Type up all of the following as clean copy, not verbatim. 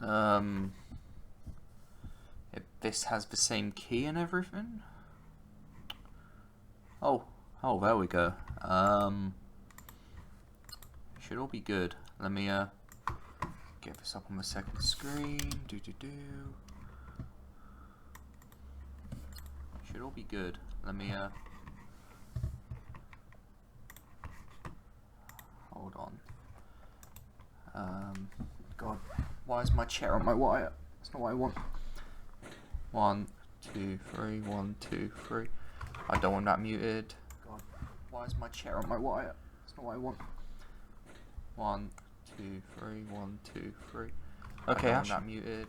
If this has the same key and everything. Oh, there we go. Should all be good. Let me get this up on the second screen. Should all be good. Let me hold on. God, why is my chair on my wire? That's not what I want. 1, 2, 3. 1, 2, 3. I don't want that muted. God, why is my chair on my wire? That's not what I want. 1, 2, 3. 1, 2, 3. Okay, I don't want that muted.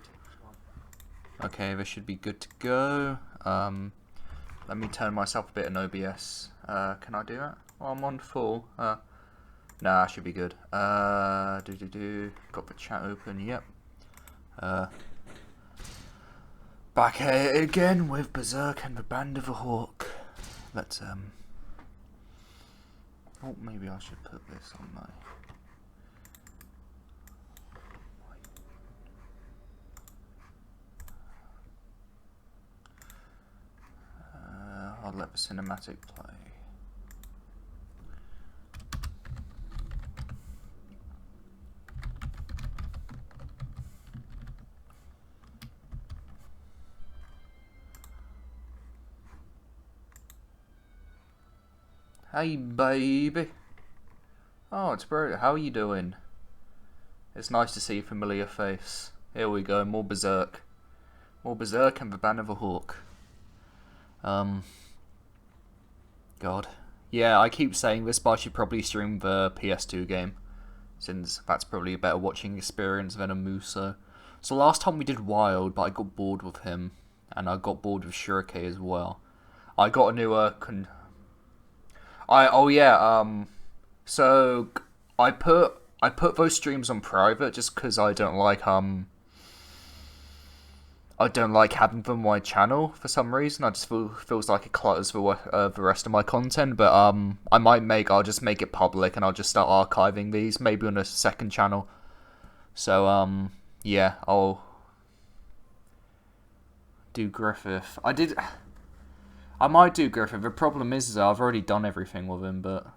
Okay, this should be good to go. Let me turn myself a bit in OBS. Can I do that? Oh, I'm on full. Nah, should be good. Got the chat open. Yep. Back at it again with Berserk and the Band of a Hawk. Let's oh, maybe I should put this on my. I'll let the cinematic play. Hey baby. Oh, it's bro. How are you doing? It's nice to see a familiar face. Here we go, more Berserk. More Berserk and the Band of a Hawk. God. Yeah, I keep saying this, but I should probably stream the PS2 game, since that's probably a better watching experience than a Muso. So last time we did Wild, but I got bored with him, and I got bored with Shurike as well. I got a new so I put those streams on private just because I don't like having them on my channel for some reason. I just feels like it clutters the rest of my content. But I'll just make it public and I'll just start archiving these maybe on a second channel. So yeah, I'll do Griffith. I might do Griffith. The problem is that I've already done everything with him, but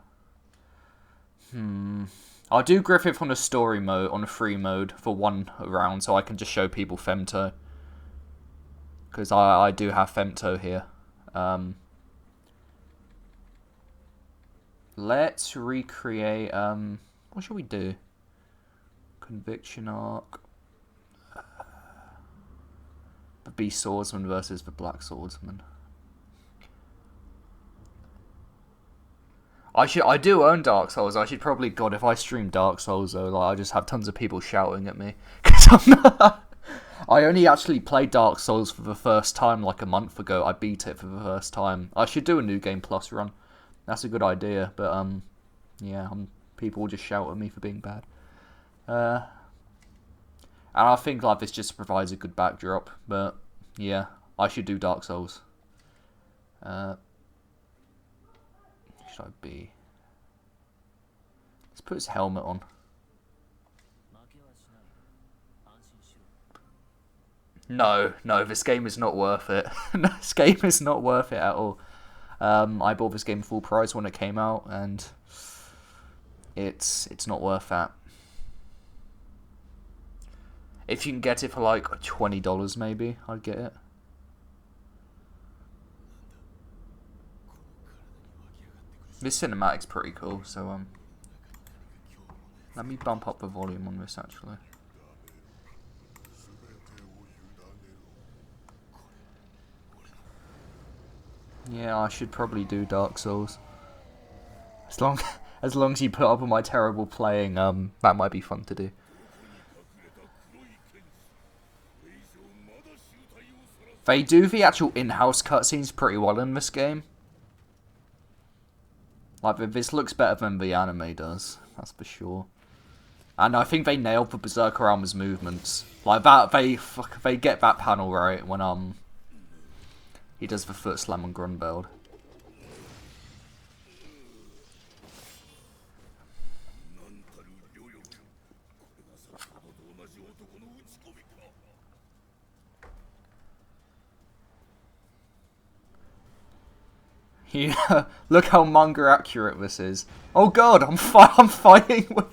I'll do Griffith on a story mode, on a free mode for one round, so I can just show people Femto. Because I do have Femto here. Let's recreate, what should we do? Conviction arc. The Beast Swordsman versus the Black Swordsman. I do own Dark Souls. I should probably, God, if I stream Dark Souls though, like I just have tons of people shouting at me because I'm not. I only actually played Dark Souls for the first time like a month ago. I beat it for the first time. I should do a New Game Plus run. That's a good idea, but yeah, people will just shout at me for being bad. And I think like this just provides a good backdrop. But yeah, I should do Dark Souls. Should I be? Let's put his helmet on. No, this game is not worth it. This game is not worth it at all. I bought this game full price when it came out, and it's not worth that. If you can get it for like $20, maybe I'd get it. This cinematic's pretty cool, so let me bump up the volume on this actually. Yeah, I should probably do Dark Souls. As long as you put up with my terrible playing, that might be fun to do. They do the actual in-house cutscenes pretty well in this game. Like, this looks better than the anime does, that's for sure. And I think they nailed the Berserker armor's movements. Like, that, they get that panel right when, he does the foot slam on Grunbeld. Yeah, look how manga accurate this is. Oh god, I'm fighting with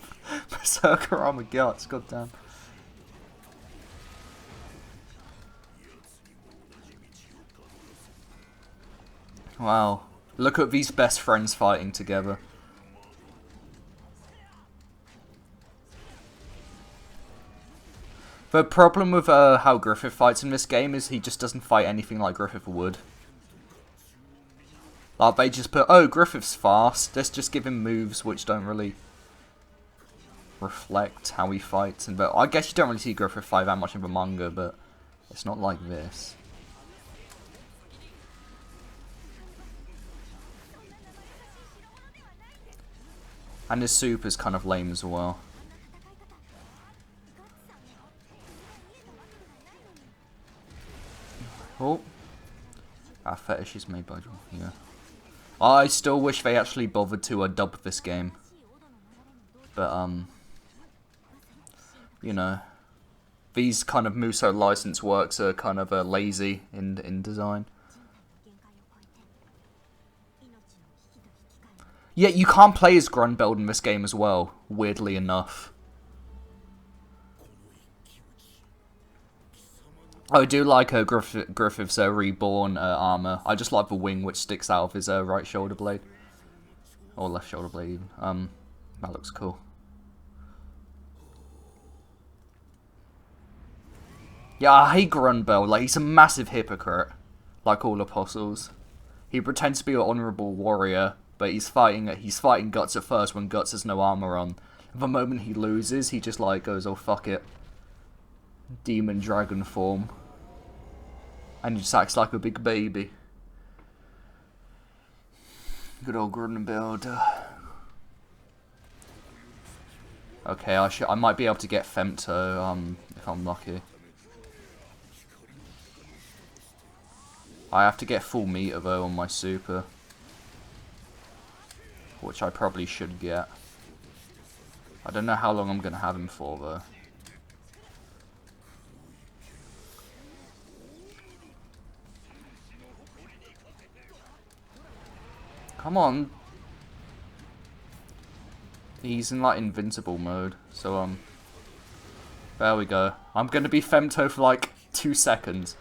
Berserker armor guts, goddamn. Wow, look at these best friends fighting together. The problem with how Griffith fights in this game is he just doesn't fight anything like Griffith would. Like, they just put, oh, Griffith's fast, let's just give him moves which don't really reflect how he fights. But I guess you don't really see Griffith fight that much in the manga, but it's not like this. And his super's kind of lame as well. Oh. Our fetish is made by John, yeah. I still wish they actually bothered to dub this game. But, you know, these kind of Muso license works are kind of lazy in design. Yeah, you can't play as Grunbeld in this game as well, weirdly enough. I do like Griffith's reborn armor. I just like the wing which sticks out of his right shoulder blade. Or left shoulder blade even. That looks cool. Yeah, I hate Grunbeld. Like, he's a massive hypocrite. Like all apostles. He pretends to be an honourable warrior, but he's fighting Guts at first when Guts has no armor on. The moment he loses, he just like goes, oh fuck it. Demon dragon form. And he just acts like a big baby. Good old Grunbeld. Okay, I might be able to get Femto, if I'm lucky. I have to get full meter though on my super. Which I probably should get. I don't know how long I'm gonna have him for though. Come on. He's in like invincible mode, so there we go. I'm gonna be Femto for like 2 seconds.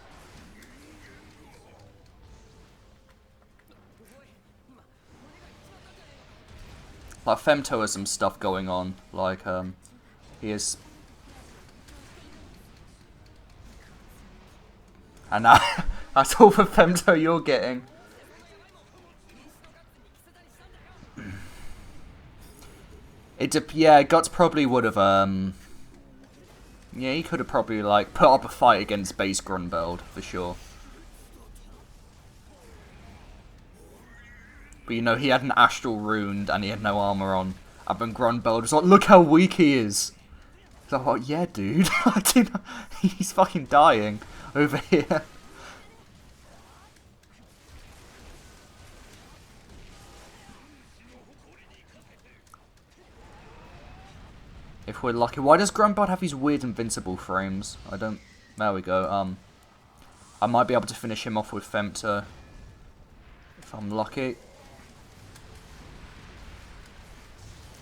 Like Femto has some stuff going on, like he is. And that's all the Femto you're getting. Yeah, Guts probably would have, yeah, he could have probably, like, put up a fight against base Grunbeld, for sure. But, you know, he had an astral wound, and he had no armor on. And then Grunbeld was like, look how weak he is! So I'm like, yeah, dude, he's fucking dying over here. If we're lucky. Why does Grunbeld have these weird invincible frames? I don't... There we go. I might be able to finish him off with Femto. If I'm lucky.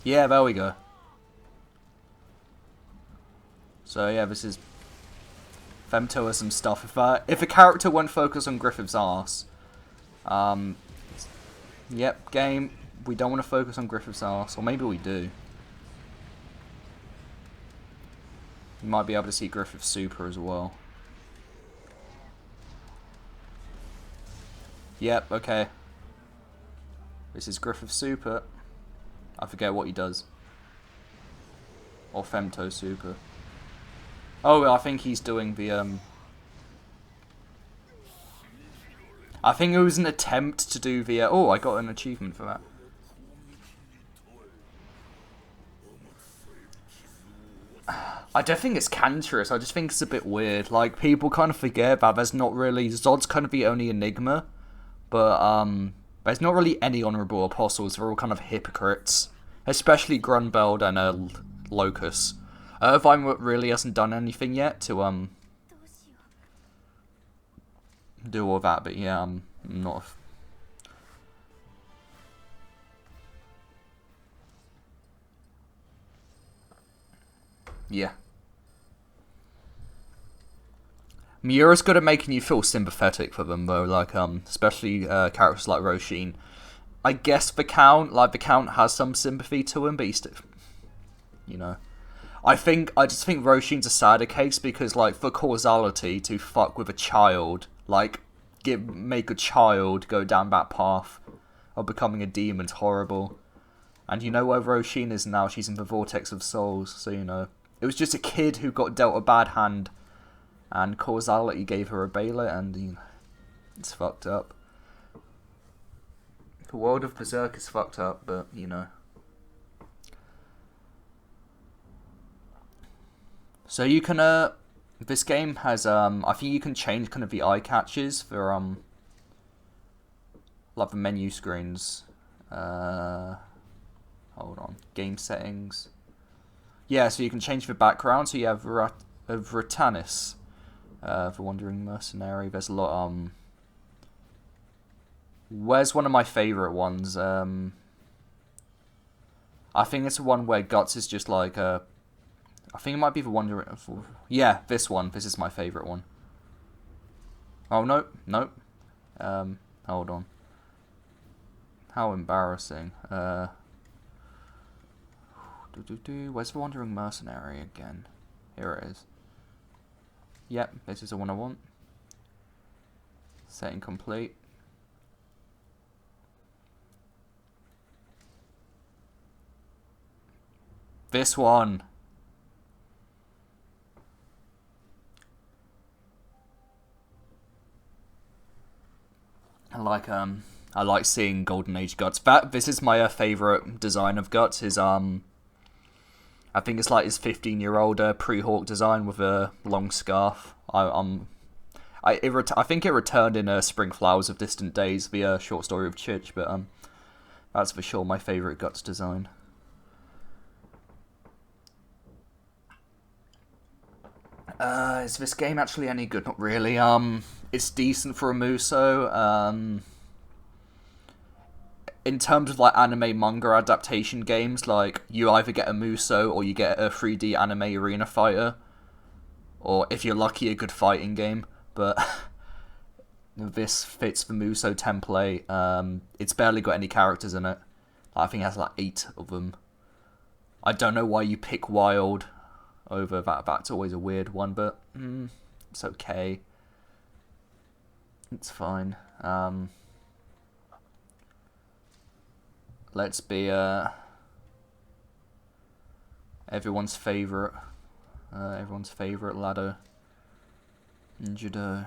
Yeah, there we go. So yeah, this is... Femto has some stuff. If a character won't focus on Griffith's arse... Yep, game. We don't want to focus on Griffith's arse. Or maybe we do. You might be able to see Griffith's super as well. Yep, okay. This is Griffith's super. I forget what he does. Or Femto super. Oh, I think he's doing the, I think it was an attempt to do the, oh, I got an achievement for that. I don't think it's cancerous, I just think it's a bit weird. Like, people kind of forget about there's not really... Zodd's kind of the only enigma, but, there's not really any honourable apostles, they're all kind of hypocrites. Especially Grunbeld and, Locus. Irvine really hasn't done anything yet to, do all that, but yeah, I'm not... Yeah. Miura's good at making you feel sympathetic for them, though, like, especially characters like Roshin. I guess the Count has some sympathy to him, but he's still, you know. I just think Roshin's a sadder case because, like, for causality to fuck with a child, like, make a child go down that path of becoming a demon's horrible. And you know where Roshin is now? She's in the Vortex of Souls, so you know. It was just a kid who got dealt a bad hand, and causality gave her a Behelit, and you know, it's fucked up. The world of Berserk is fucked up, but you know. So you can this game has I think you can change kind of the eye catches for like the menu screens. Hold on, game settings. Yeah, so you can change the background. So you have Vratanis, the Wandering Mercenary. There's a lot. Where's one of my favourite ones? I think it's the one where Guts is just like I think it might be the Wandering. Yeah, this one. This is my favourite one. Oh no, nope. Hold on. How embarrassing. Where's the Wandering Mercenary again? Here it is. Yep, this is the one I want. Setting complete. This one. I like seeing Golden Age Guts. This is my favorite design of Guts. Is I think it's like his 15-year-old pre-Hawk design with a long scarf. I think it returned in Spring Flowers of Distant Days, the short story of Chich, but that's for sure my favorite Guts design. Is this game actually any good? Not really. It's decent for a Muso. In terms of like anime manga adaptation games, like you either get a Muso or you get a 3D anime arena fighter, or if you're lucky, a good fighting game. But this fits the Muso template. It's barely got any characters in it. I think it has like 8 of them. I don't know why you pick Wild over that. That's always a weird one, but it's okay. It's fine. Let's be everyone's favorite ladder, judo.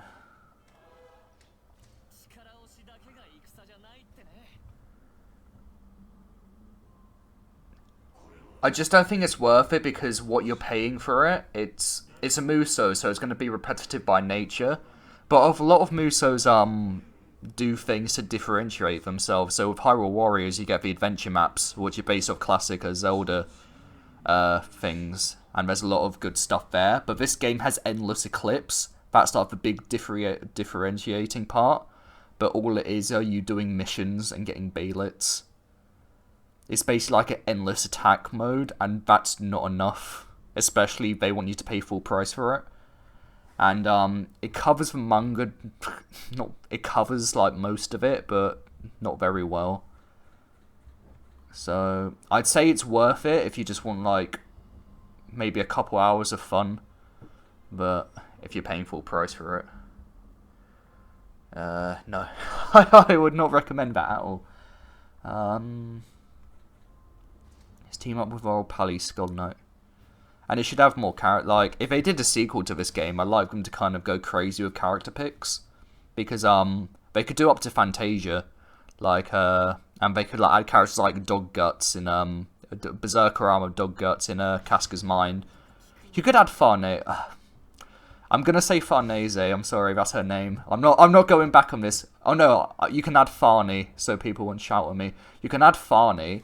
I just don't think it's worth it because what you're paying for it's a Muso, so it's going to be repetitive by nature. But a lot of Musos do things to differentiate themselves. So with Hyrule Warriors, you get the adventure maps, which are based off classic Zelda things, and there's a lot of good stuff there. But this game has endless Eclipse. That's like the big differentiating part. But all it is are you doing missions and getting Behelits. It's basically like an endless attack mode, and that's not enough. Especially if they want you to pay full price for it. And it covers the manga, it covers like most of it, but not very well. So I'd say it's worth it if you just want like maybe a couple hours of fun, but if you're paying full price for it, no, I would not recommend that at all. Let's team up with our Pally Skull Knight. And it should have more character. Like, if they did a sequel to this game, I'd like them to kind of go crazy with character picks, because they could do up to Fantasia, like and they could like add characters like Dog Guts in Berserker armor Dog Guts in Casca's mind. You could add Farnese. I'm gonna say Farnese. I'm sorry, that's her name. I'm not going back on this. Oh no, you can add Farnese so people won't shout at me. You can add Farnese.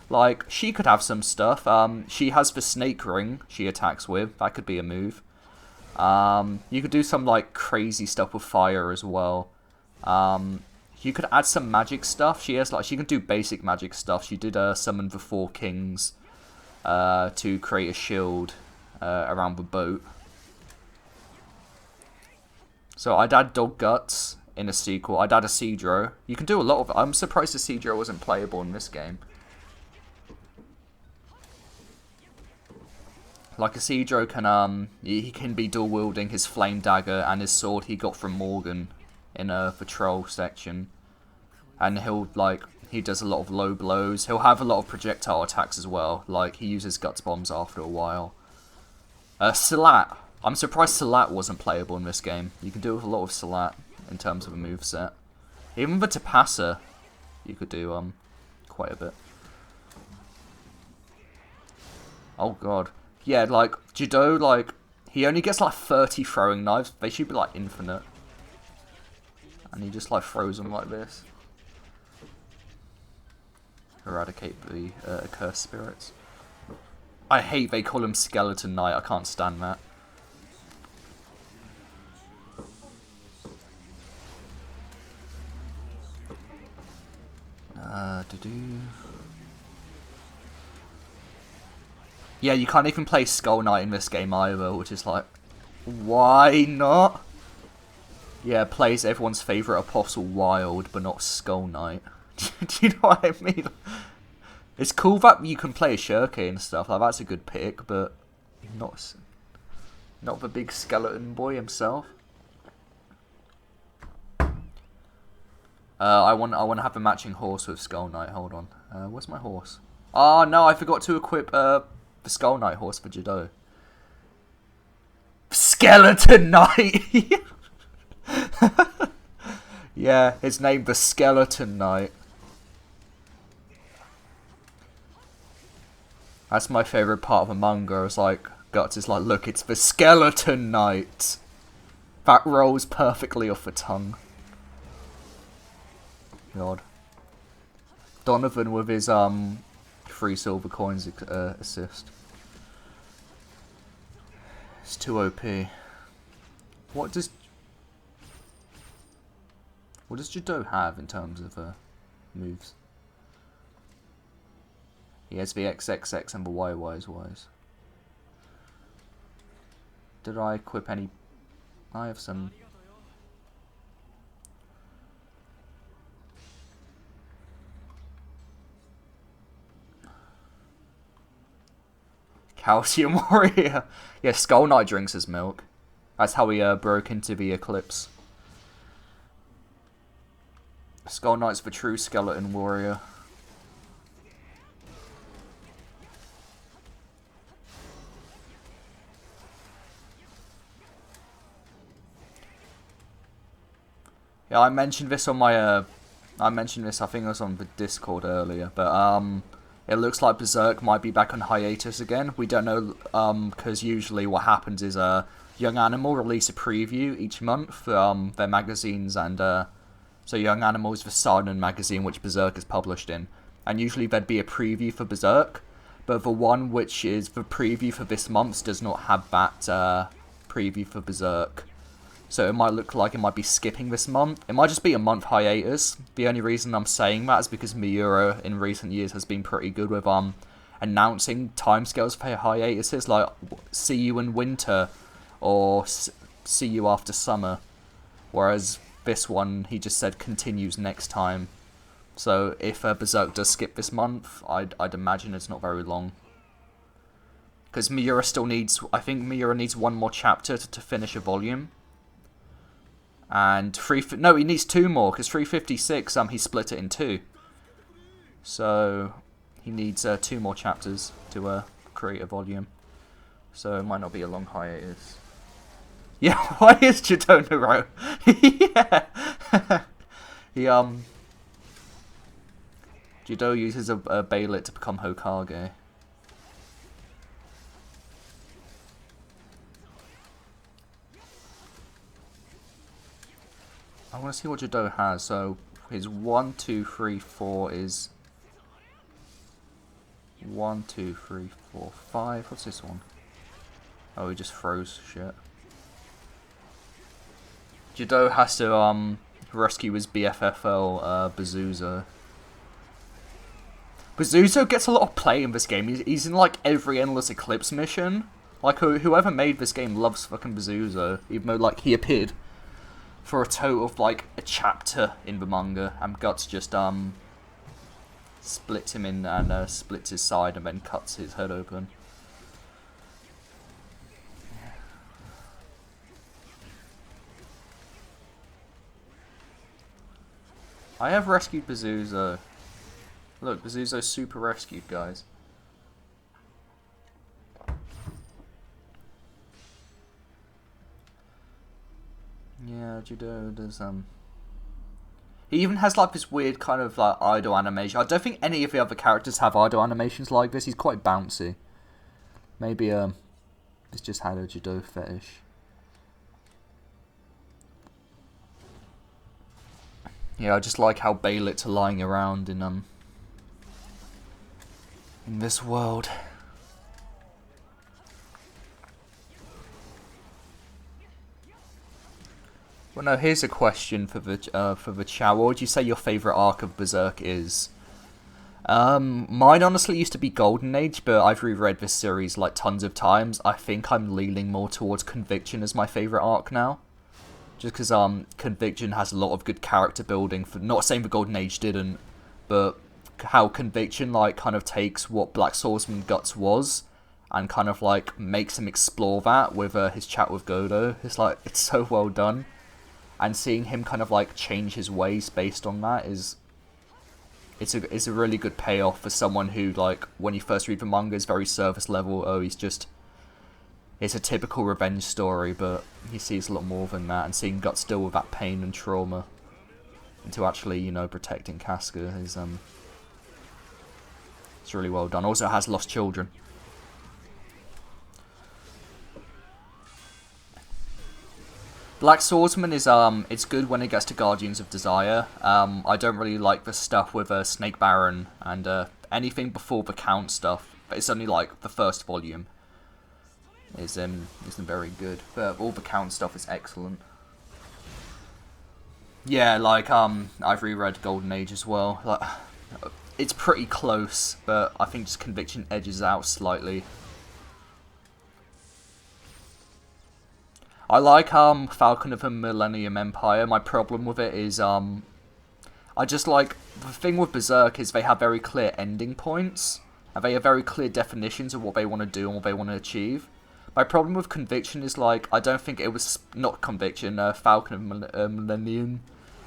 Like, she could have some stuff. She has the snake ring she attacks with. That could be a move. You could do some, like, crazy stuff with fire as well. You could add some magic stuff. She can do basic magic stuff. She did summon the 4 kings to create a shield. around the boat. So I'd add Dog Guts in a sequel. I'd add a Cedro. You can do a lot of it. I'm surprised the Cedro wasn't playable in this game. Like a Cedro can he can be dual wielding his flame dagger and his sword he got from Morgan in a patrol section. And he does a lot of low blows. He'll have a lot of projectile attacks as well. Like, he uses Guts Bombs after a while. Salat. I'm surprised Salat wasn't playable in this game. You can do a lot of Salat in terms of a moveset. Even the Tapasa, you could do quite a bit. Oh god. Yeah, like, Judo, like, he only gets like 30 throwing knives. They should be like infinite. And he just like throws them like this. Eradicate the accursed spirits. I hate they call him Skeleton Knight. I can't stand that. Yeah, you can't even play Skull Knight in this game either, which is like, why not? Yeah, plays everyone's favourite Apostle Wild, but not Skull Knight. Do you know what I mean? It's cool that you can play a Shirkey and stuff, like that's a good pick, but not the big skeleton boy himself. I want to have a matching horse with Skull Knight. Hold on, where's my horse? Oh no, I forgot to equip the Skull Knight horse for Judo. Skeleton Knight. Yeah, his name the Skeleton Knight. That's my favourite part of a manga. It's like, Guts is like, look, it's the Skeleton Knight. That rolls perfectly off the tongue. God. Donovan with his 3 silver coins assist. It's too OP. What does Judo have in terms of moves? He has the XXX and the YYs. Did I equip any? I have some. Calcium Warrior. Yeah, Skull Knight drinks his milk. That's how he broke into the Eclipse. Skull Knight's the true skeleton warrior. Yeah, I mentioned this on my, I mentioned this, I think it was on the Discord earlier, but, it looks like Berserk might be back on hiatus again. We don't know, because usually what happens is, Young Animal release a preview each month for, their magazines, and, so Young Animal is the Silent magazine which Berserk is published in, and usually there'd be a preview for Berserk, but the one which is the preview for this month does not have that, preview for Berserk. So it might look like it might be skipping this month. It might just be a month hiatus. The only reason I'm saying that is because Miura in recent years has been pretty good with announcing timescales for hiatuses, like see you in winter or see you after summer. Whereas this one, he just said continues next time. So if Berserk does skip this month, I'd imagine it's not very long. Because Miura still needs, I think Miura needs one more chapter to finish a volume. And no, he needs 2 more, because 356, he split it in 2. So, he needs 2 more chapters to create a volume. So, it might not be a long hiatus. Yeah, why is Judo Nero? Yeah! He, Judo uses a Behelit to become Hokage. I want to see what Judo has. So his 1, 2, 3, 4 is 1, 2, 3, 4, 5. What's this one? Oh, he just froze shit. Judo has to rescue his BFFL Bazuzo. Bazuzo gets a lot of play in this game. He's in like every Endless Eclipse mission. Like, whoever made this game loves fucking Bezuzo, even though, like, he appeared for a total of, like, a chapter in the manga, and Guts just, splits him in and, splits his side and then cuts his head open. I have rescued Bezuzo. Look, Bezuzo's super rescued, guys. Yeah, Judo does, he even has, like, this weird kind of, like, idle animation. I don't think any of the other characters have idle animations like this. He's quite bouncy. Maybe, he's just had a Judo fetish. Yeah, I just like how Behelits are lying around in this world. Well, no, here's a question for the chat. What would you say your favourite arc of Berserk is? Mine honestly used to be Golden Age, but I've reread this series like tons of times. I think I'm leaning more towards Conviction as my favourite arc now. Just because Conviction has a lot of good character building. Not saying the Golden Age didn't, but how Conviction like kind of takes what Black Swordsman Guts was and kind of like makes him explore that with his chat with Godo. It's like, it's so well done. And seeing him kind of like change his ways based on that it's a really good payoff for someone who, like, when you first read the manga is very surface level. Oh, it's a typical revenge story, but he sees a lot more than that, and seeing Guts deal with that pain and trauma into actually, you know, protecting Casca is it's really well done. Also has lost children. Black Swordsman is it's good when it gets to Guardians of Desire. I don't really like the stuff with Snake Baron and anything before the Count stuff. But it's only like the first volume isn't very good. But all the Count stuff is excellent. Yeah, like I've reread Golden Age as well. Like, it's pretty close, but I think just Conviction edges out slightly. I like Falcon of the Millennium Empire. My problem with it is I just like, the thing with Berserk is they have very clear ending points, and they have very clear definitions of what they want to do and what they want to achieve. My problem with Conviction is, like, I don't think it was, not Conviction, Falcon of Millennium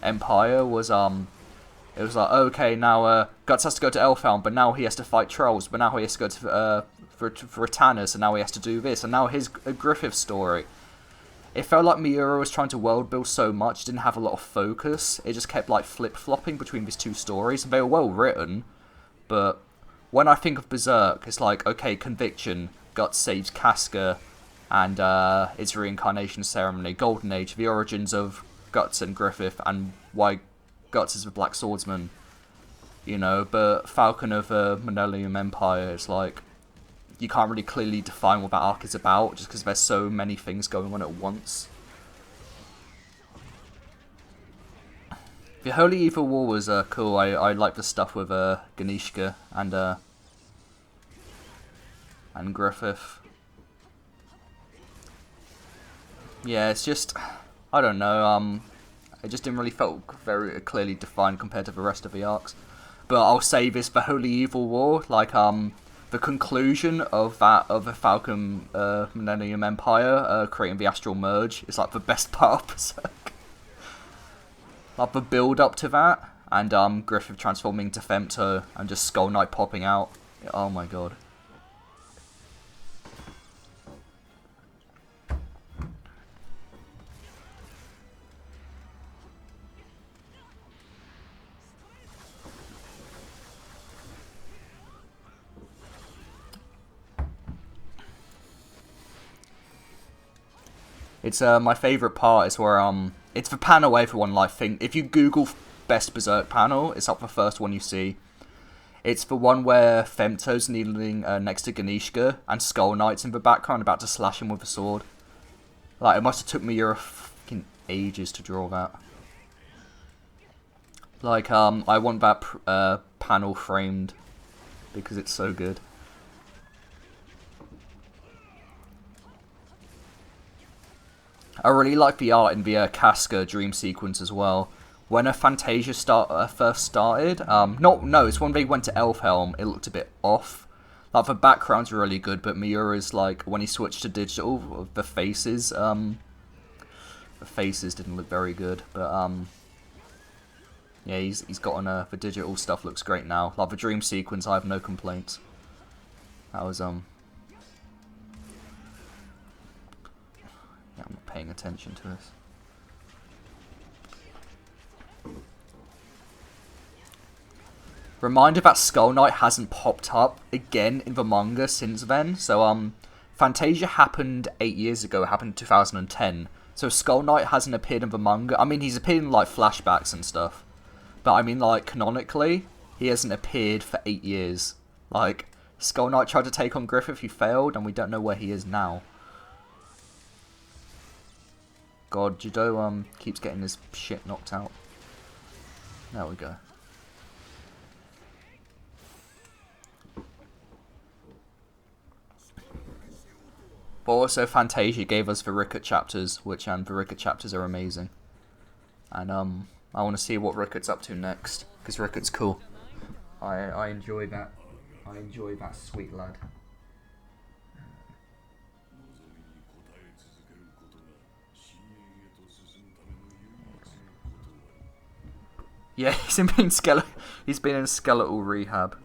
Empire was it was like, okay, now Guts has to go to Elfhelm, but now he has to fight trolls, but now he has to go to for Ratanus, and now he has to do this, and now here's a Griffith story. It felt like Miura was trying to world build so much, didn't have a lot of focus. It just kept like flip-flopping between these two stories. They were well written, but when I think of Berserk, it's like, okay, Conviction, Guts saves Casca, and its reincarnation ceremony, Golden Age, the origins of Guts and Griffith, and why Guts is the Black Swordsman, you know. But Falcon of Millennium Empire, it's like, you can't really clearly define what that arc is about, just because there's so many things going on at once. The Holy Evil War was cool. I like the stuff with Ganishka and Griffith. Yeah, it's just, I don't know. It just didn't really felt very clearly defined compared to the rest of the arcs. But I'll say this: the Holy Evil War, like the conclusion of the Falcon Millennium Empire, creating the Astral Merge, is like the best part of Berserk. Like the build up to that, and Griffith transforming into Femto, and just Skull Knight popping out. Oh my god. It's my favourite part is where it's the panel everyone like think. If you Google best Berserk panel, it's up the first one you see. It's the one where Femto's kneeling next to Ganishka and Skull Knight's in the background about to slash him with a sword. Like, it must have took me fucking ages to draw that. Like, I want that panel framed because it's so good. I really like the art in the Casca dream sequence as well. When a Fantasia first started, it's when they went to Elfhelm, it looked a bit off. Like, the background's really good, but Miura's, like, when he switched to digital, the faces didn't look very good, but, yeah, he's gotten, the digital stuff looks great now. Like, the dream sequence, I have no complaints. That was, yeah, I'm not paying attention to this. Reminder that Skull Knight hasn't popped up again in the manga since then. So, Fantasia happened 8 years ago. It happened in 2010. So, Skull Knight hasn't appeared in the manga. I mean, he's appeared in, like, flashbacks and stuff. But, I mean, like, canonically, he hasn't appeared for 8 years. Like, Skull Knight tried to take on Griffith, he failed, and we don't know where he is now. God, Judo, keeps getting his shit knocked out. There we go. But also, Fantasia gave us the Ricket chapters, and the Ricket chapters are amazing. And, I want to see what Ricket's up to next, because Ricket's cool. I enjoy that. I enjoy that sweet lad. Yeah, he's been in skeletal rehab.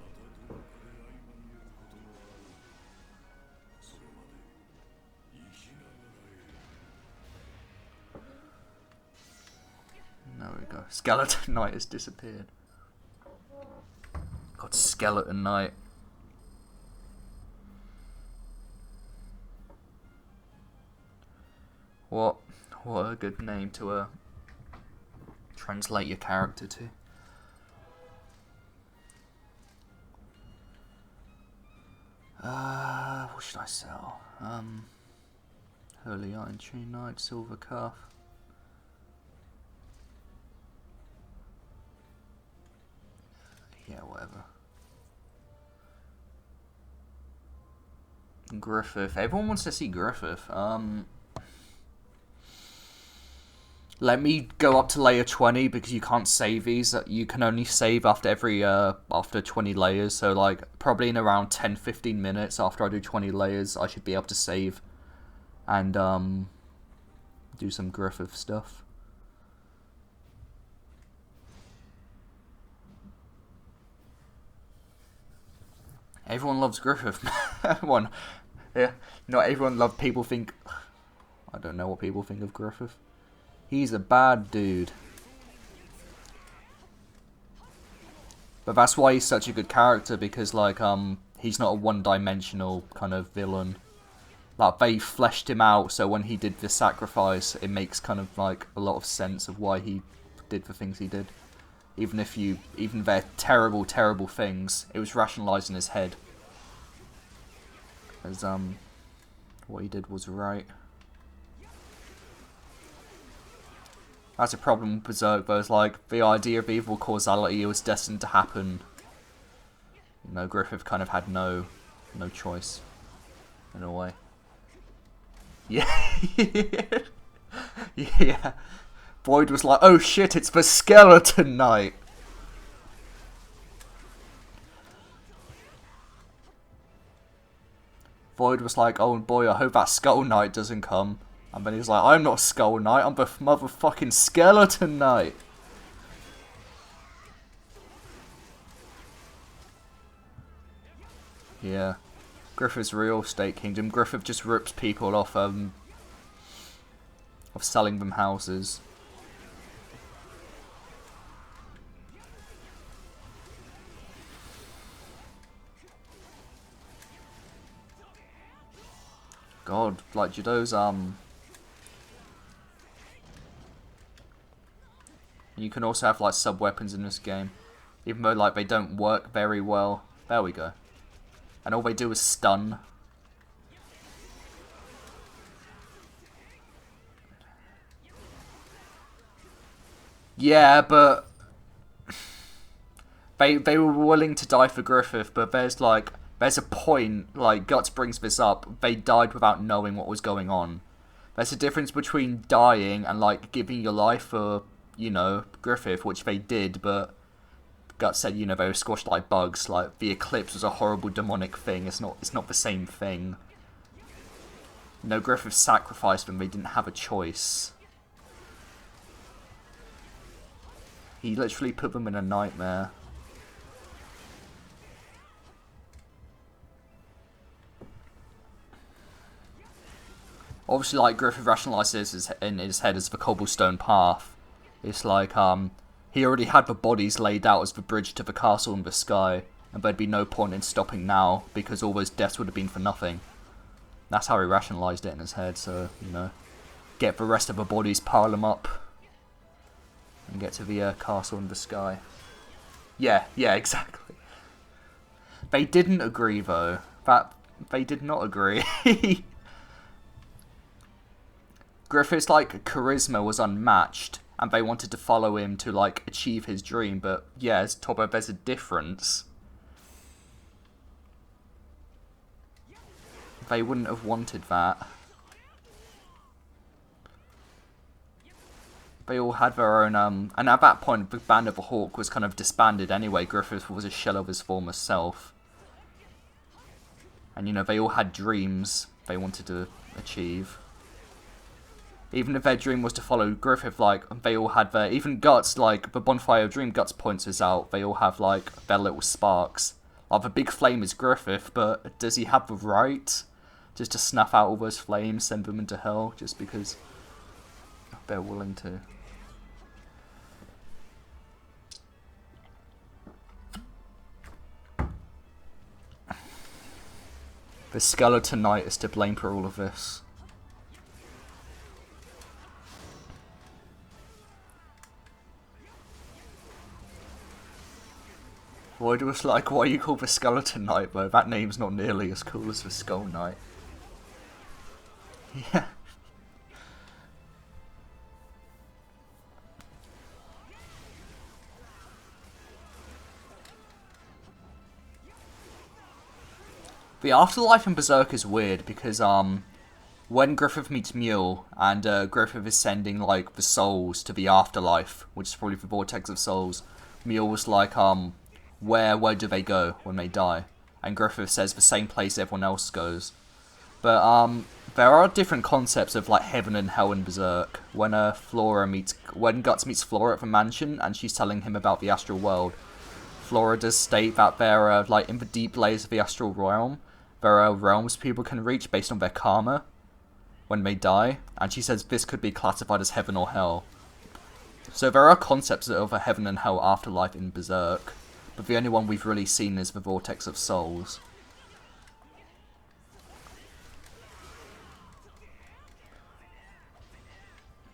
There we go. Skeleton Knight has disappeared. God, Skeleton Knight. What a good name to translate your character to. What should I sell? Holy Iron Tree Knight, Silver Calf. Yeah, whatever. Griffith. Everyone wants to see Griffith. Let me go up to layer 20 because you can't save these. You can only save after after 20 layers. So, like, probably in around 10-15 minutes after I do 20 layers, I should be able to save and do some Griffith stuff. Everyone loves Griffith. Yeah, not everyone loves. People think. I don't know what people think of Griffith. He's a bad dude. But that's why he's such a good character, because, like, he's not a one-dimensional kind of villain. Like, they fleshed him out, so when he did the sacrifice, it makes kind of, like, a lot of sense of why he did the things he did. Even their terrible, terrible things, it was rationalised in his head. As, what he did was right. That's a problem with Berserk, though. It's like, the idea of evil causality was destined to happen. You know, Griffith kind of had no choice, in a way. Yeah. Yeah. Boyd was like, oh shit, it's the Skeleton Knight. Boyd was like, oh boy, I hope that Skull Knight doesn't come. And then he's like, I'm not Skull Knight, I'm the motherfucking Skeleton Knight. Yeah. Griffith's real estate kingdom. Griffith just rips people off of selling them houses. God, like Judo's you can also have like sub weapons in this game, even though like they don't work very well. There we go. And all they do is stun. Yeah, but they were willing to die for Griffith, but there's a point, like Guts brings this up, they died without knowing what was going on. There's a difference between dying and, like, giving your life for, you know, Griffith, which they did, but Guts said, you know, they were squashed like bugs. Like, the Eclipse was a horrible demonic thing. It's not the same thing. No, Griffith sacrificed them. They didn't have a choice. He literally put them in a nightmare. Obviously, like, Griffith rationalizes in his head as the cobblestone path. It's like, he already had the bodies laid out as the bridge to the castle in the sky, and there'd be no point in stopping now, because all those deaths would have been for nothing. That's how he rationalized it in his head, so, you know, get the rest of the bodies, pile them up, and get to the castle in the sky. Yeah, exactly. They didn't agree, though. They did not agree. Griffith's, like, charisma was unmatched, and they wanted to follow him to, like, achieve his dream, but, yeah, as Tobo, there's a difference. They wouldn't have wanted that. They all had their own, and at that point, the Band of the Hawk was kind of disbanded anyway. Griffith was a shell of his former self. And, you know, they all had dreams they wanted to achieve. Even if their dream was to follow Griffith, like, they all had their... Even Guts, like, the Bonfire of Dream, Guts points this out. They all have, like, their little sparks. Like, the big flame is Griffith, but does he have the right just to snuff out all those flames, send them into hell, just because they're willing to? The Skeleton Knight is to blame for all of this. Void was like, why you call the Skeleton Knight, though? That name's not nearly as cool as the Skull Knight. Yeah. The Afterlife in Berserk is weird because, when Griffith meets Mule, and Griffith is sending, like, the souls to the Afterlife, which is probably the Vortex of Souls, Mule was like, where do they go when they die? And Griffith says the same place everyone else goes. But, there are different concepts of, like, heaven and hell in Berserk. When Guts meets Flora at the mansion, and she's telling him about the astral world, Flora does state that there are, like, in the deep layers of the astral realm, there are realms people can reach based on their karma when they die, and she says this could be classified as heaven or hell. So there are concepts of a heaven and hell afterlife in Berserk, but the only one we've really seen is the Vortex of Souls.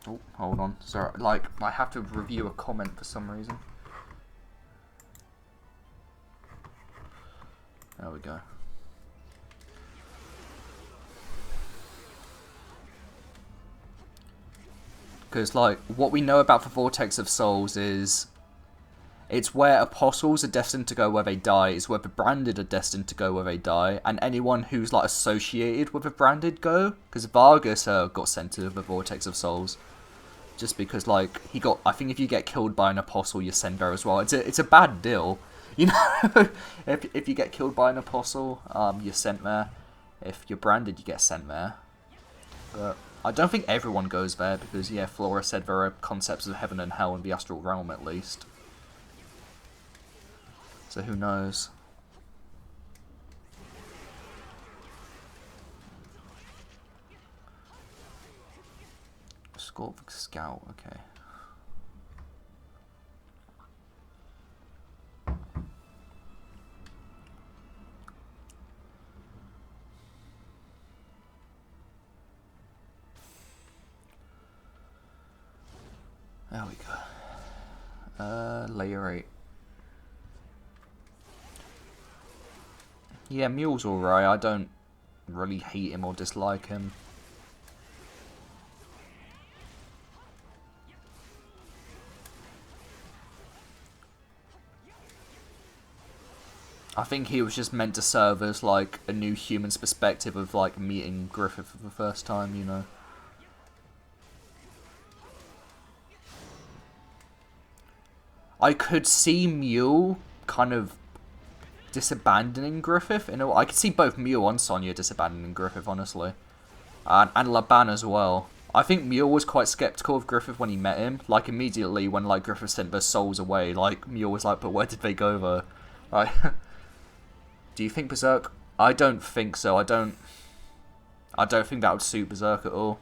Oh, hold on. Sorry, like, I have to review a comment for some reason. There we go. Because, like, what we know about the Vortex of Souls is it's where apostles are destined to go where they die, it's where the branded are destined to go where they die, and anyone who's, like, associated with the branded go. Because Vargas got sent to the Vortex of Souls. Just because, like, I think if you get killed by an apostle, you're sent there as well. It's a bad deal. You know, if you get killed by an apostle, you're sent there. If you're branded, you get sent there. But I don't think everyone goes there, because, yeah, Flora said there are concepts of heaven and hell in the astral realm, at least. So who knows? Scorpic Scout, okay. There we go. Layer 8. Yeah, Mule's alright. I don't really hate him or dislike him. I think he was just meant to serve as, like, a new human's perspective of, like, meeting Griffith for the first time, you know. I could see Mule kind of disabandoning Griffith. I could see both Mule and Sonya disabandoning Griffith, honestly. And Laban as well. I think Mule was quite skeptical of Griffith when he met him. Like, immediately when, like, Griffith sent their souls away, like, Mule was like, but where did they go, though? Like, do you think Berserk? I don't think so. I don't think that would suit Berserk at all.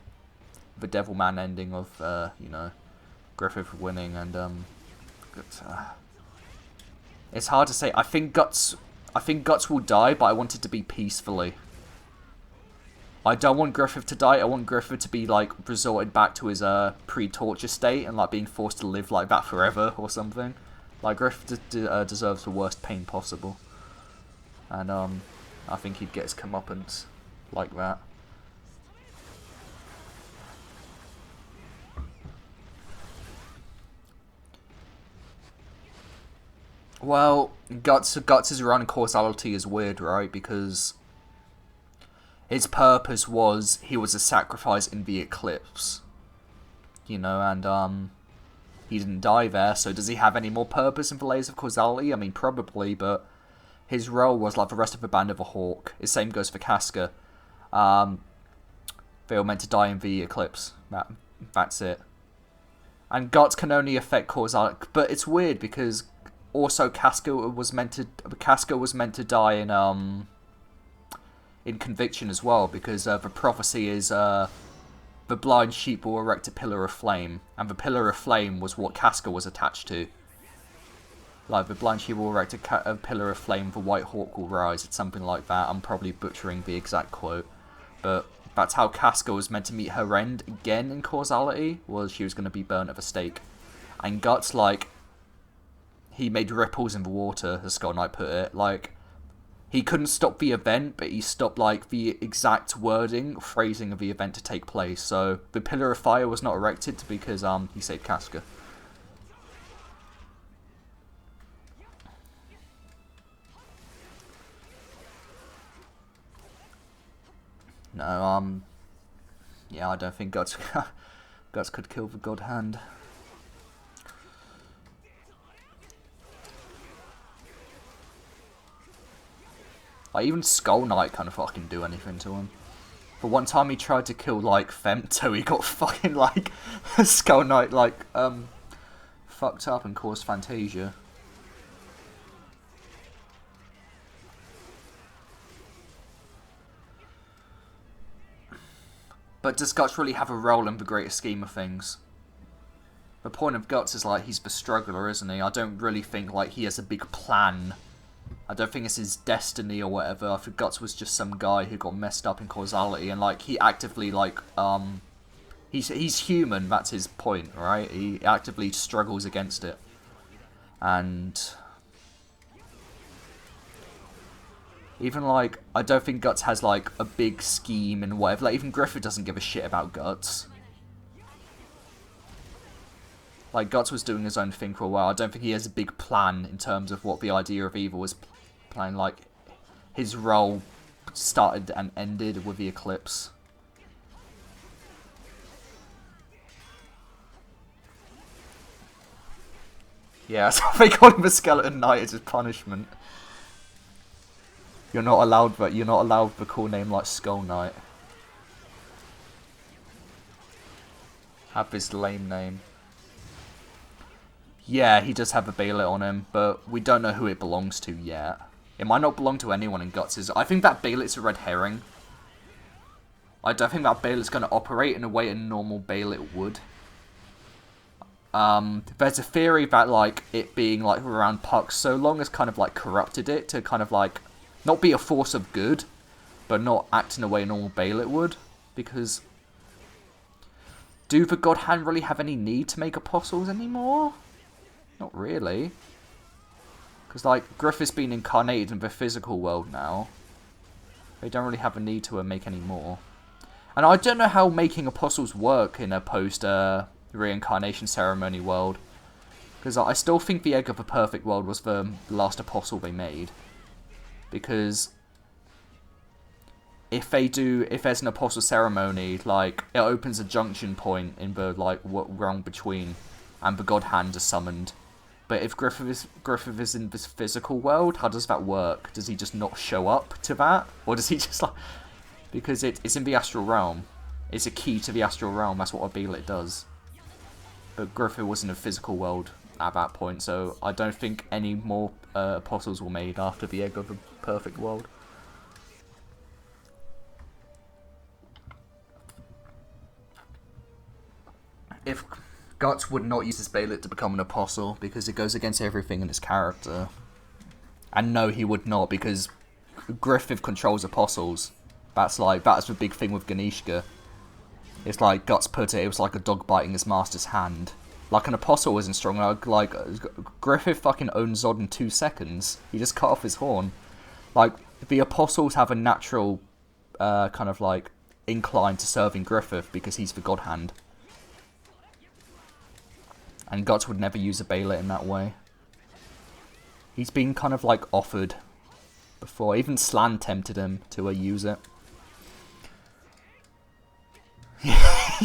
The Devilman ending of, you know, Griffith winning and, it's hard to say. I think Guts will die, but I want it to be peacefully. I don't want Griffith to die. I want Griffith to be, like, resorted back to his pre-torture state and, like, being forced to live like that forever or something. Like, Griffith deserves the worst pain possible. And, I think he'd get his comeuppance like that. Well, Guts' run causality is weird, right? Because his purpose was he was a sacrifice in the Eclipse, you know, and he didn't die there. So does he have any more purpose in the layers of causality? I mean, probably, but his role was like the rest of the band of a Hawk. The same goes for Casca. They were meant to die in the Eclipse. That's it. And Guts can only affect causality, but it's weird because also Casca was meant to die in Conviction as well, because the prophecy is the blind sheep will erect a pillar of flame, and the pillar of flame was what Casca was attached to. Like, the blind sheep will erect a pillar of flame, the white hawk will rise. It's something like that. I'm probably butchering the exact quote, but that's how Casca was meant to meet her end again in causality, was she was going to be burnt at the stake. And Guts, like, he made ripples in the water, as Skull Knight put it. Like, he couldn't stop the event, but he stopped, like, the exact phrasing of the event to take place. So, the Pillar of Fire was not erected because, he saved Casca. No, yeah, I don't think Guts could kill the God Hand. Like, even Skull Knight can't fucking do anything to him. But one time he tried to kill, like, Femto, he got fucking, like, Skull Knight, like, fucked up and caused Fantasia. But does Guts really have a role in the greater scheme of things? The point of Guts is, like, he's the struggler, isn't he? I don't really think, like, he has a big plan. I don't think it's his destiny or whatever. I think Guts was just some guy who got messed up in causality, and, like, he actively, like, he's human, that's his point, right? He actively struggles against it. And even, like, I don't think Guts has, like, a big scheme and whatever. Like, even Griffith doesn't give a shit about Guts. Like, Guts was doing his own thing for a while. I don't think he has a big plan in terms of what the idea of evil was playing. Like, his role started and ended with the Eclipse. Yeah, so they call him a Skeleton Knight as his punishment. You're not allowed the cool name like Skull Knight. Have this lame name. Yeah, he does have a Behelit on him, but we don't know who it belongs to yet. It might not belong to anyone in Guts'. I think that Behelit's a red herring. I don't think that Behelit's going to operate in a way a normal Behelit would. There's a theory that, like, it being, like, around Puck so long has kind of, like, corrupted it to kind of, like, not be a force of good, but not act in a way a normal Behelit would. Because do the God Hand really have any need to make apostles anymore? Not really. Because, like, Griffith's been incarnated in the physical world now. They don't really have a need to make any more. And I don't know how making apostles work in a post-reincarnation ceremony world. Because I still think the Egg of the Perfect World was the last apostle they made. Because if there's an apostle ceremony, like, it opens a junction point in the, like, realm between, and the God Hand is summoned. But if Griffith is in this physical world, how does that work? Does he just not show up to that? Or does he just like... Because it's in the astral realm. It's a key to the astral realm, that's what a Behelit does. But Griffith was in a physical world at that point, so I don't think any more apostles were made after the Egg of the Perfect World. If Guts would not use his Behelit to become an apostle because it goes against everything in his character. And no, he would not, because Griffith controls apostles. That's the big thing with Ganishka. It's like Guts put it was like a dog biting his master's hand. Like an apostle isn't strong. Like Griffith fucking owned Zodd in 2 seconds. He just cut off his horn. Like the apostles have a natural kind of like incline to serving Griffith because he's the God Hand. And Guts would never use a Behelit in that way. He's been kind of like offered before. Even Slan tempted him to use it.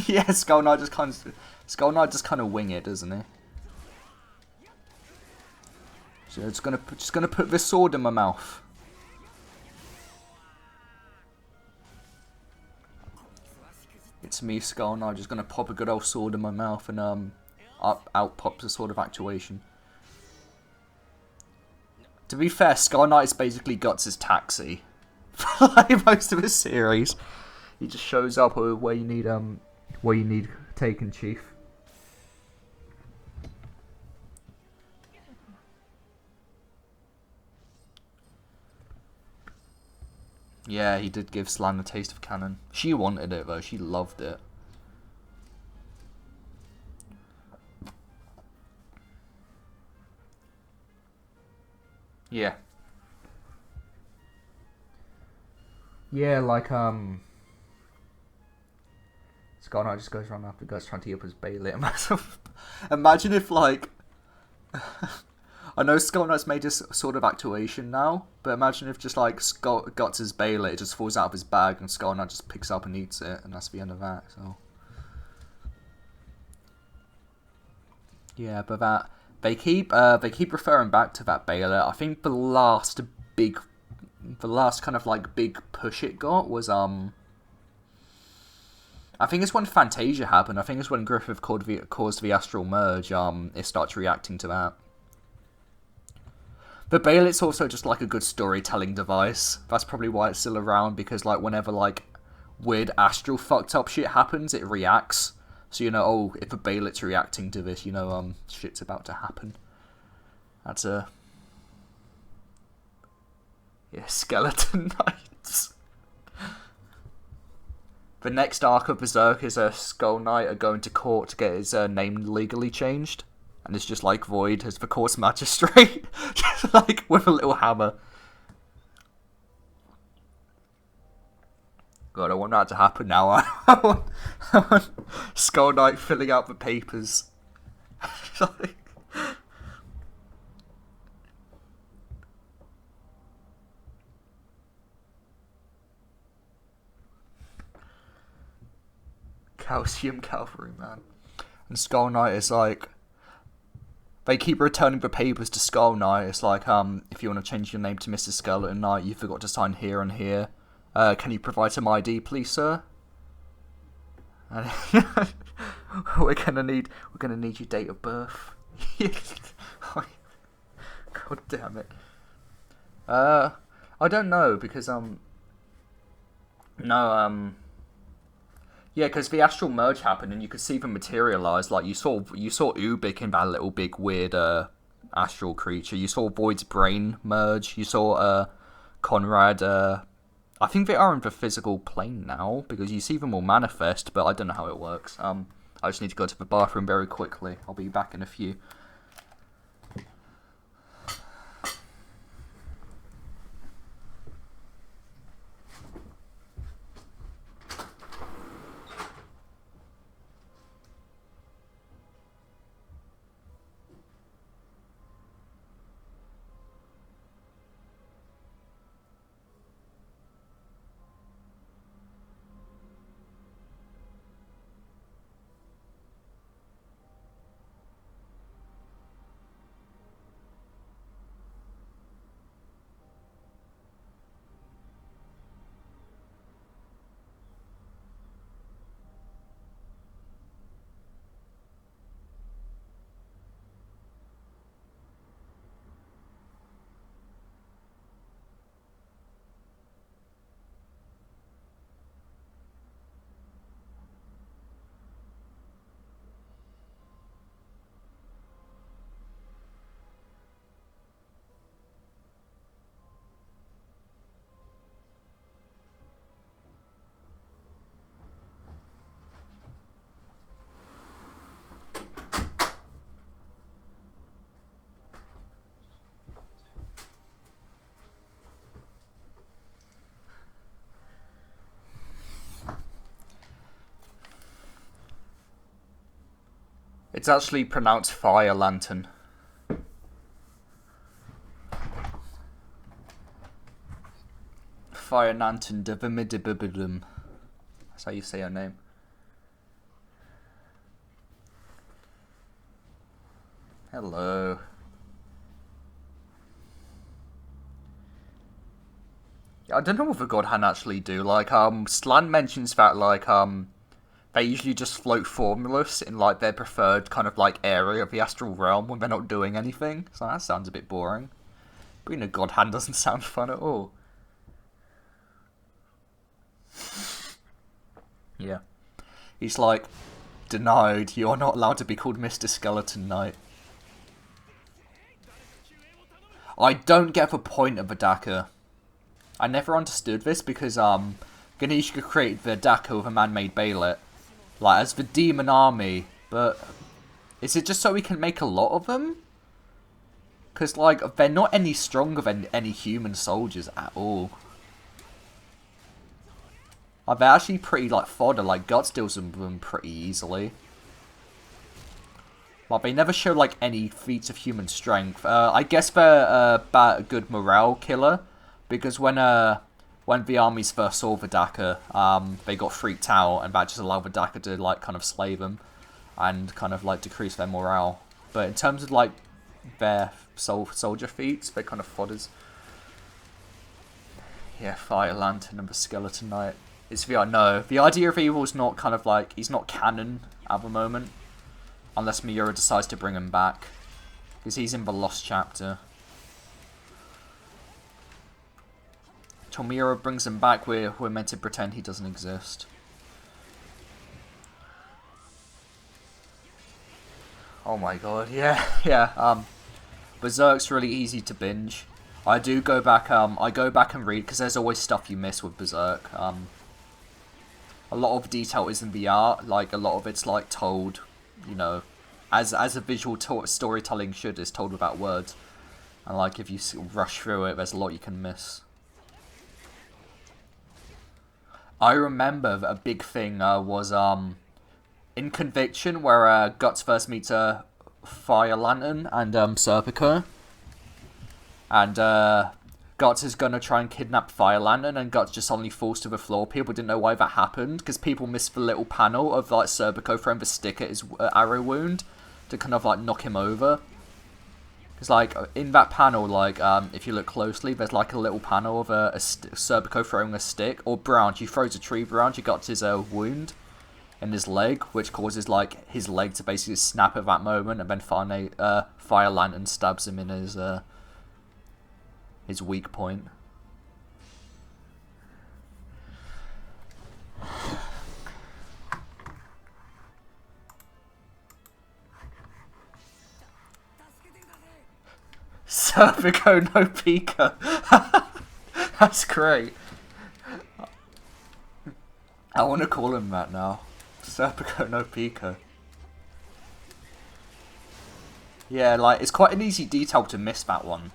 Yeah, Skull Knight just kind of wing it, doesn't he? So it's just gonna put this sword in my mouth. It's me, Skull Knight, just gonna pop a good old sword in my mouth and out pops a sword of actuation. To be fair, Skull Knight is basically Guts' taxi for like most of his series. He just shows up where you need taken, Chief. Yeah, he did give Slan a taste of cannon. She wanted it though, she loved it. Yeah. Yeah, like, Skull Knight just goes around after Guts trying to heal up his Behelit. Imagine if, like... I know Skull Knight's made this sort of actuation now, but imagine if just, like, Guts' Behelit just falls out of his bag and Skull Knight just picks up and eats it, and that's the end of that, so... Yeah, but that... They keep referring back to that Behelit. I think the last kind of like big push it got was I think it's when Fantasia happened. I think it's when Griffith caused the astral merge. It starts reacting to that. But Behelit's also just like a good storytelling device. That's probably why it's still around, because like whenever like weird astral fucked up shit happens, it reacts. So you know, oh, if a Behelit's reacting to this, you know, shit's about to happen. That's a... Yeah, Skeleton Knights. The next arc of Berserk is a Skull Knight are going to court to get his name legally changed. And it's just like Void as the course magistrate. Just like with a little hammer. God, I want that to happen now. I want Skull Knight filling out the papers. Like... Calcium Cavalry, man. And Skull Knight is like... They keep returning the papers to Skull Knight. It's like, if you want to change your name to Mr. Skeleton Knight, you forgot to sign here and here. Can you provide some ID, please, sir? And we're gonna need your date of birth. God damn it. I don't know because yeah, because the astral merge happened and you could see them materialize. Like you saw Ubik in that little big weird astral creature. You saw Void's brain merge. You saw Conrad. I think they are in the physical plane now because you see them all manifest, but I don't know how it works. I just need to go to the bathroom very quickly. I'll be back in a few. It's actually pronounced Fire Lantern. Fire Lantern Devimidibibidum. That's how you say her name. Hello. I don't know what the God Hand actually do. Like, Slan mentions that, like, they usually just float formless in, like, their preferred kind of, like, area of the astral realm when they're not doing anything. So that sounds a bit boring. Being a God Hand doesn't sound fun at all. Yeah. He's like, denied, you are not allowed to be called Mr. Skeleton Knight. I don't get the point of the Daka. I never understood this because Ganeshka created the Daka with a man-made Behelit, like as the demon army, but is it just so we can make a lot of them? Because like they're not any stronger than any human soldiers at all. Like, they're actually pretty like fodder. Like Guts deals with them pretty easily. Like, they never show like any feats of human strength. I guess they're a good morale killer. Because when the armies first saw the Daka, they got freaked out, and that just allowed the Daka to like kind of slay them, and kind of like decrease their morale. But in terms of like their soldier feats, they're kind of fodders. Yeah, Fire Lantern and the Skeleton Knight. It's the no. The idea of evil is not kind of like he's not canon at the moment, unless Miura decides to bring him back, because he's in the Lost chapter. Till Miura brings him back, we're meant to pretend he doesn't exist. Oh my god, yeah, yeah. Berserk's really easy to binge. I do go back. I go back and read because there's always stuff you miss with Berserk. A lot of detail is in the art. Like a lot of it's like told, you know, as a visual storytelling should, is told without words. And like if you rush through it, there's a lot you can miss. I remember a big thing was in Conviction where Guts first meets Fire Lantern and Serpico, and Guts is gonna try and kidnap Fire Lantern, and Guts just suddenly falls to the floor. People didn't know why that happened because people missed the little panel of like Serpico throwing the stick at his arrow wound to kind of like knock him over. Because, like, in that panel, like, if you look closely, there's, like, a little panel of Serpico throwing a stick, or branch. He throws a tree branch, he got his wound in his leg, which causes, like, his leg to basically snap at that moment, and then finally, Fire Lantern stabs him in his weak point. Serpico no Pika. That's great. I want to call him that now. Serpico no Pika. Yeah, like it's quite an easy detail to miss that one.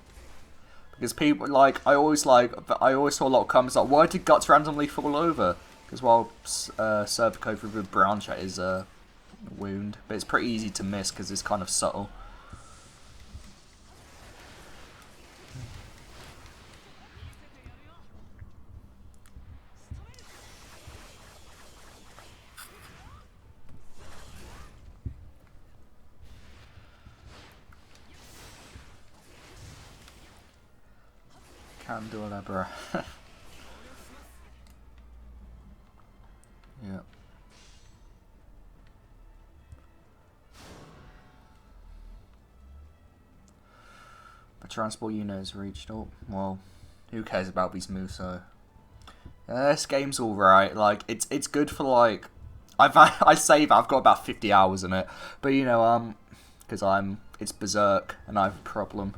Because people like I always saw a lot of comments like, why did Guts randomly fall over? Because while Serpico threw the branch at his wound, but it's pretty easy to miss because it's kind of subtle. Candelabra. Yeah. The transport unit has reached. Oh, well, who cares about these moves? So, this game's all right. Like, it's good for like. I say that I've got about 50 hours in it, but you know, because it's Berserk and I have a problem,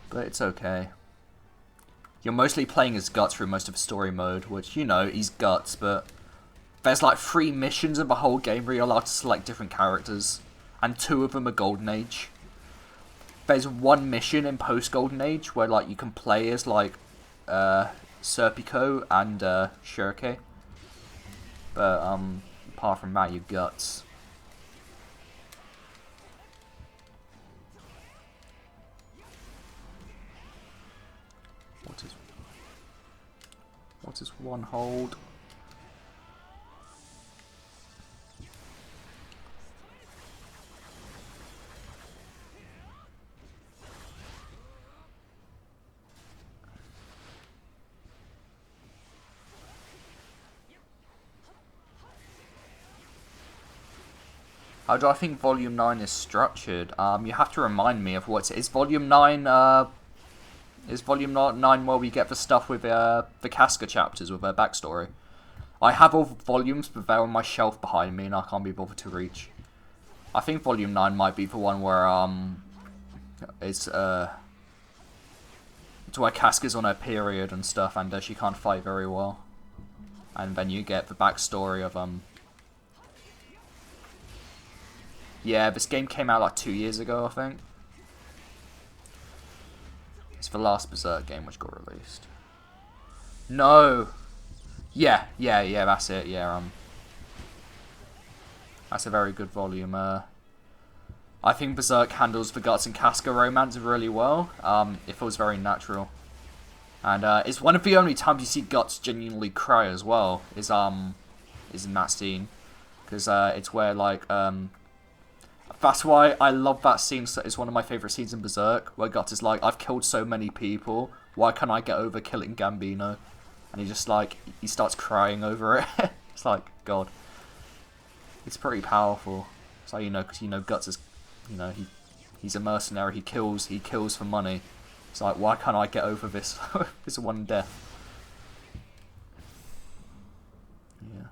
but it's okay. You're mostly playing as Guts through most of the story mode, which, you know, he's Guts, but there's like 3 missions in the whole game where you're allowed to select different characters, and 2 of them are Golden Age. There's 1 mission in post-Golden Age where like you can play as like Serpico and Shirke, but apart from that, you're Guts. Chapters 1 hold. How do I think Volume 9 is structured? You have to remind me of what is Volume 9. Is Volume 9 where we get the stuff with the Casca chapters with their backstory? I have all the volumes, but they're on my shelf behind me, and I can't be bothered to reach. I think Volume 9 might be the one where it's where Casca's on her period and stuff, and she can't fight very well. And then you get the backstory of Yeah, this game came out like 2 years ago, I think. It's the last Berserk game which got released. No! Yeah, that's it, yeah, that's a very good volume. I think Berserk handles the Guts and Casca romance really well. It feels very natural. And it's one of the only times you see Guts genuinely cry as well, is in that scene. Because it's where, like, that's why I love that scene. It's one of my favourite scenes in Berserk, where Guts is like, I've killed so many people, why can't I get over killing Gambino? And he just, like, he starts crying over it. It's like, God. It's pretty powerful. So, you know, because, you know, Guts is, you know, he's a mercenary, he kills for money. It's like, why can't I get over this, this one death? Yeah.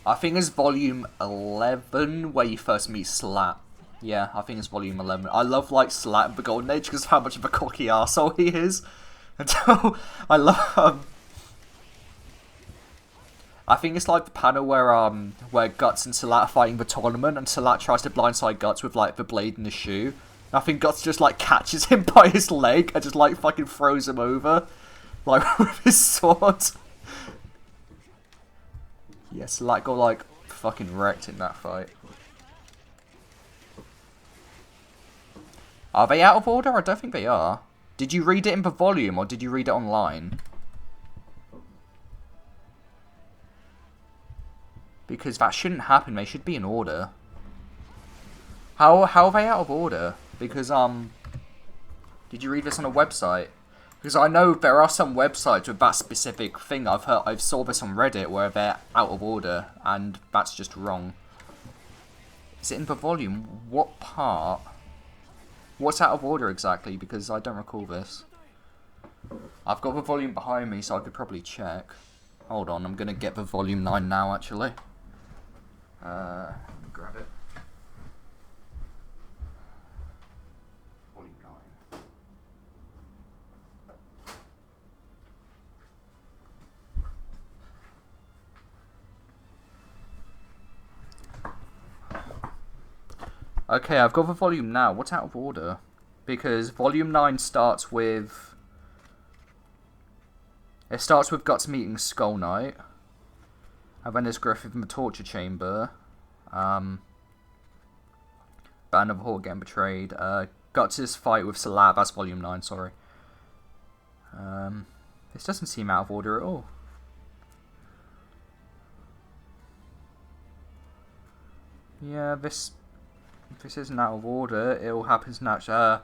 I think it's Volume 11 where you first meet Slat. Yeah, I think it's Volume 11. I love, like, Slat in the Golden Age because of how much of a cocky arsehole he is. Until I love I think it's like the panel where Guts and Salat are fighting the tournament, and Salat tries to blindside Guts with, like, the blade in the shoe. And I think Guts just, like, catches him by his leg and just, like, fucking throws him over, like, with his sword. Yeah, Salat got, like, fucking wrecked in that fight. Are they out of order? I don't think they are. Did you read it in the volume, or did you read it online? Because that shouldn't happen, they should be in order. How are they out of order? Because, did you read this on a website? Because I know there are some websites with that specific thing. I've saw this on Reddit where they're out of order, and that's just wrong. Is it in the volume? What part? What's out of order exactly? Because I don't recall this. I've got the volume behind me, so I could probably check. Hold on, I'm gonna get the volume 9 now, actually. Let me grab it. Volume 9. Okay, I've got the volume now. What's out of order? Because volume 9 starts with... It starts with Guts meeting Skull Knight. And then there's Griffith in the torture chamber. Band of Hawk getting betrayed. Guts' fight with Salab. That's volume 9, sorry. This doesn't seem out of order at all. Yeah, this isn't out of order. It all happens naturally.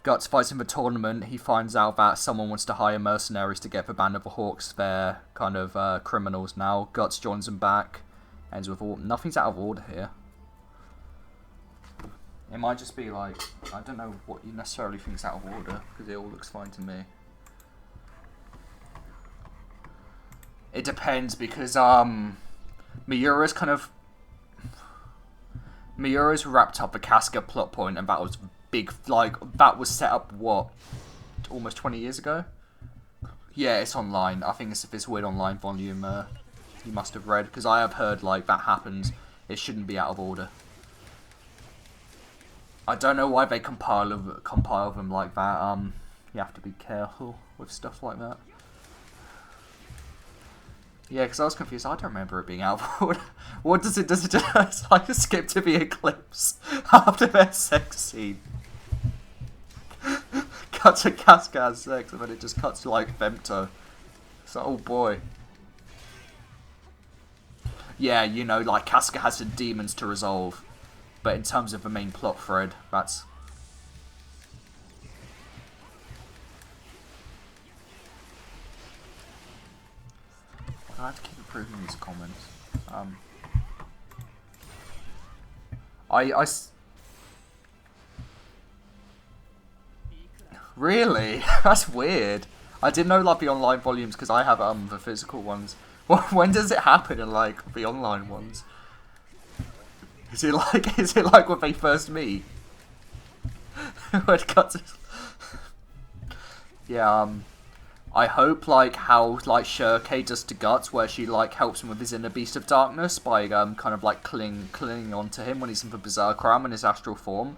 Guts fights in the tournament. He finds out that someone wants to hire mercenaries to get the Band of the Hawks. They're kind of criminals now. Guts joins them back. Ends with all... Nothing's out of order here. It might just be like... I don't know what you necessarily think's out of order, because it all looks fine to me. It depends, because Miura's kind of... Miura's wrapped up the Casca plot point, and that was big, like, that was set up, what, almost 20 years ago? Yeah, it's online. I think it's this weird online volume you must have read, because I have heard, like, that happens. It shouldn't be out of order. I don't know why they compile them like that. You have to be careful with stuff like that. Yeah, because I was confused. I don't remember it being out of order. What does it? Does it just like skip to the Eclipse after their sex scene? Cut to Casca has sex, and then it just cuts to like Femto. It's like, oh boy. Yeah, you know, like Casca has some demons to resolve, but in terms of the main plot thread, that's. I have to keep improving these comments. Really? That's weird. I didn't know like the online volumes because I have the physical ones. When does it happen in like the online ones? Is it like when they first meet? When it cuts. Yeah. I hope like how like Shurkei does to Guts, where she like helps him with his inner beast of darkness by kind of like clinging onto him when he's in the Berserker arm in his astral form.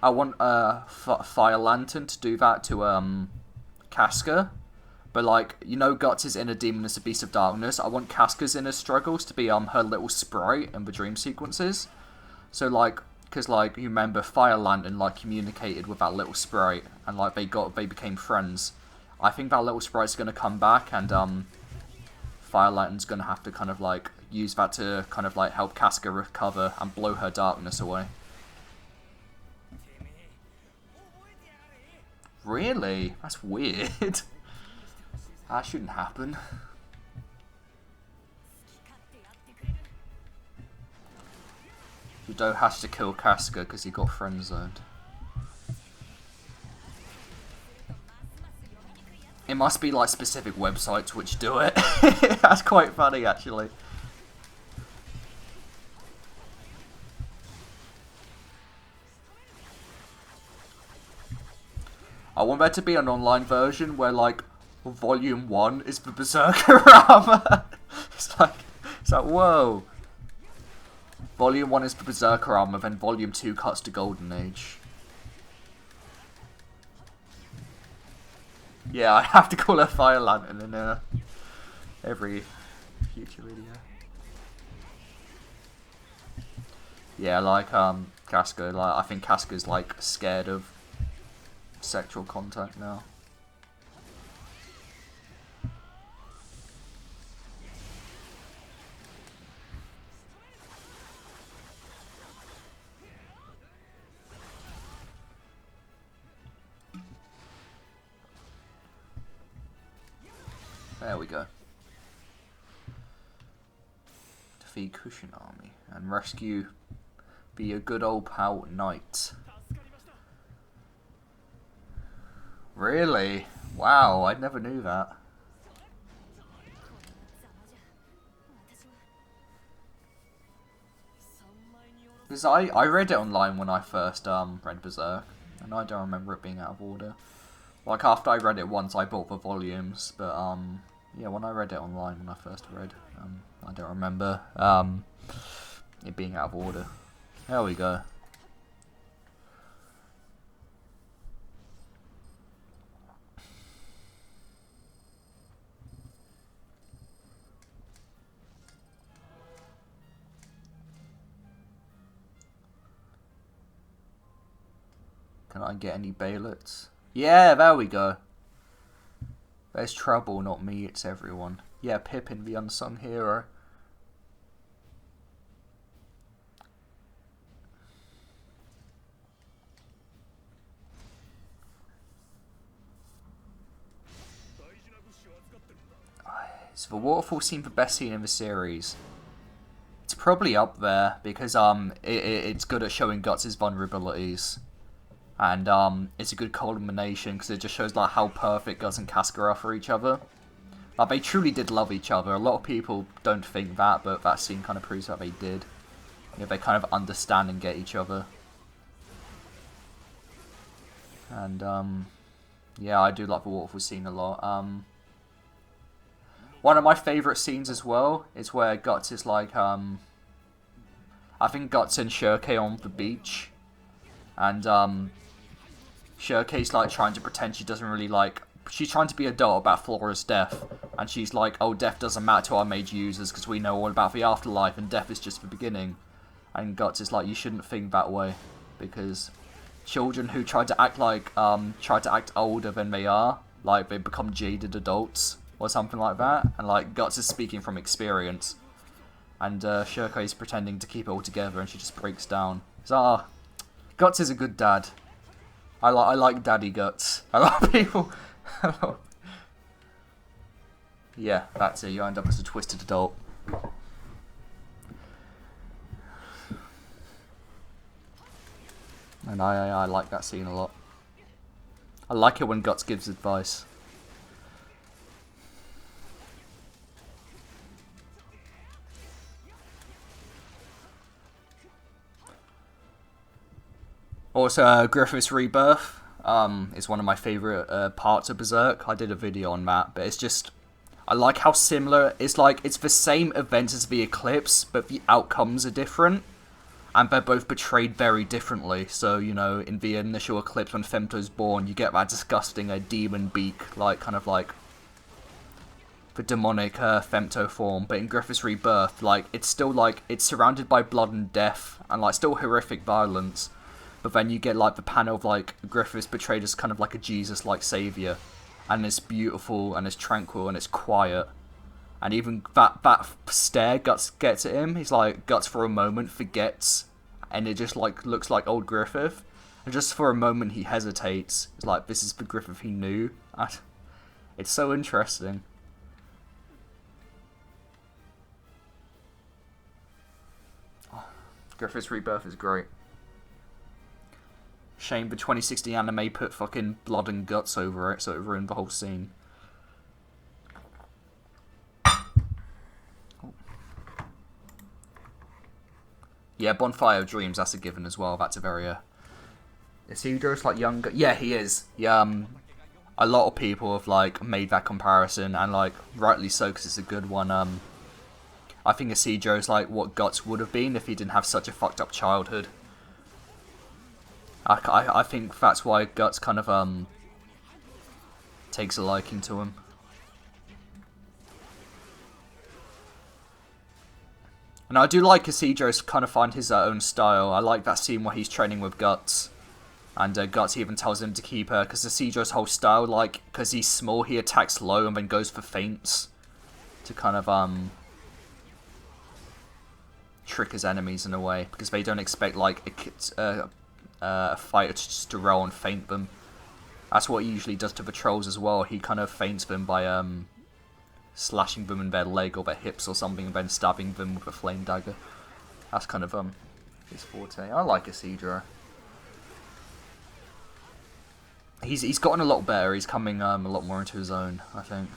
I want Fire Lantern to do that to Casca, but like you know Guts' inner demon is a beast of darkness. I want Casca's inner struggles to be her little sprite in the dream sequences. So like, because like you remember Fire Lantern like communicated with that little sprite and like they became friends. I think that little sprite's going to come back, and Fire Lantern's going to have to kind of like use that to kind of like help Casca recover and blow her darkness away. Really? That's weird. That shouldn't happen. Zodd has to kill Casca because he got friend zoned. It must be like specific websites which do it. That's quite funny actually. I want there to be an online version where like Volume 1 is the Berserker armor. It's like whoa. Volume 1 is the Berserker armor, then Volume 2 cuts to Golden Age. Yeah, I have to call her Fire Lantern in every future video. Yeah, like Casca, like I think Casca's like scared of sexual contact now. There we go. Defeat Cushion Army and rescue be a good old pal Knight. Really? Wow, I never knew that. Because I read it online when I first read Berserk, and I don't remember it being out of order. Like after I read it once, I bought the volumes, but yeah, when I read it online when I first read, I don't remember it being out of order. There we go. Can I get any Behelits? Yeah, there we go. There's trouble, not me, it's everyone. Yeah, Pippin, the unsung hero. Is the waterfall scene the best scene in the series? It's probably up there because it's good at showing Guts' vulnerabilities. And it's a good culmination because it just shows like how perfect Guts and Casca are for each other. Like they truly did love each other. A lot of people don't think that, but that scene kind of proves that they did. You know, they kind of understand and get each other. And yeah, I do like the waterfall scene a lot. One of my favourite scenes as well is where Guts is like I think Guts and Shurkei on the beach, and Shurkei's like trying to pretend she doesn't really like she's trying to be adult about Flora's death, and she's like, oh, death doesn't matter to our mage users because we know all about the afterlife, and death is just the beginning. And Guts is like, you shouldn't think that way, because children who try to act like older than they are, like they become jaded adults or something like that. And like Guts is speaking from experience, and Shirko is pretending to keep it all together, and she just breaks down. So, Guts is a good dad. I like Daddy Guts. A lot of people. Yeah, that's it. You end up as a twisted adult. And I like that scene a lot. I like it when Guts gives advice. Also, Griffith's rebirth is one of my favourite parts of Berserk. I did a video on that, but it's just... I like how similar... It's like, it's the same event as the Eclipse, but the outcomes are different. And they're both portrayed very differently. So, you know, in the initial Eclipse when Femto's born, you get that disgusting demon beak, like, kind of like... the demonic Femto form. But in Griffith's rebirth, like, it's still like... it's surrounded by blood and death, and like, still horrific violence. But then you get like the panel of like Griffith's portrayed as kind of like a Jesus-like savior, and it's beautiful and it's tranquil and it's quiet, and even that stare Guts gets at him, he's like, Guts for a moment forgets, and it just like looks like old Griffith, and just for a moment he hesitates. It's like, this is the Griffith he knew. It's so interesting. Griffith's rebirth is great. Shame the 2016 anime put fucking blood and guts over it, so it ruined the whole scene. Yeah, Bonfire of Dreams, that's a given as well. That's a very, Is he just like younger? Yeah, he is. Yeah, a lot of people have like made that comparison, and like rightly so, because it's a good one. I think Isidro's like what Guts would have been if he didn't have such a fucked up childhood. I think that's why Guts kind of takes a liking to him. And I do like Isidro's kind of find his own style. I like that scene where he's training with Guts, and Guts even tells him to keep her, because Isidro's whole style, like, because he's small, he attacks low and then goes for feints to kind of trick his enemies in a way, because they don't expect like a fighter to just roll and feint them. That's what he usually does to the trolls as well. He kind of feints them by slashing them in their leg or their hips or something, and then stabbing them with a flame dagger. That's kind of his forte. I like Isidro. He's gotten a lot better. He's coming a lot more into his own, I think.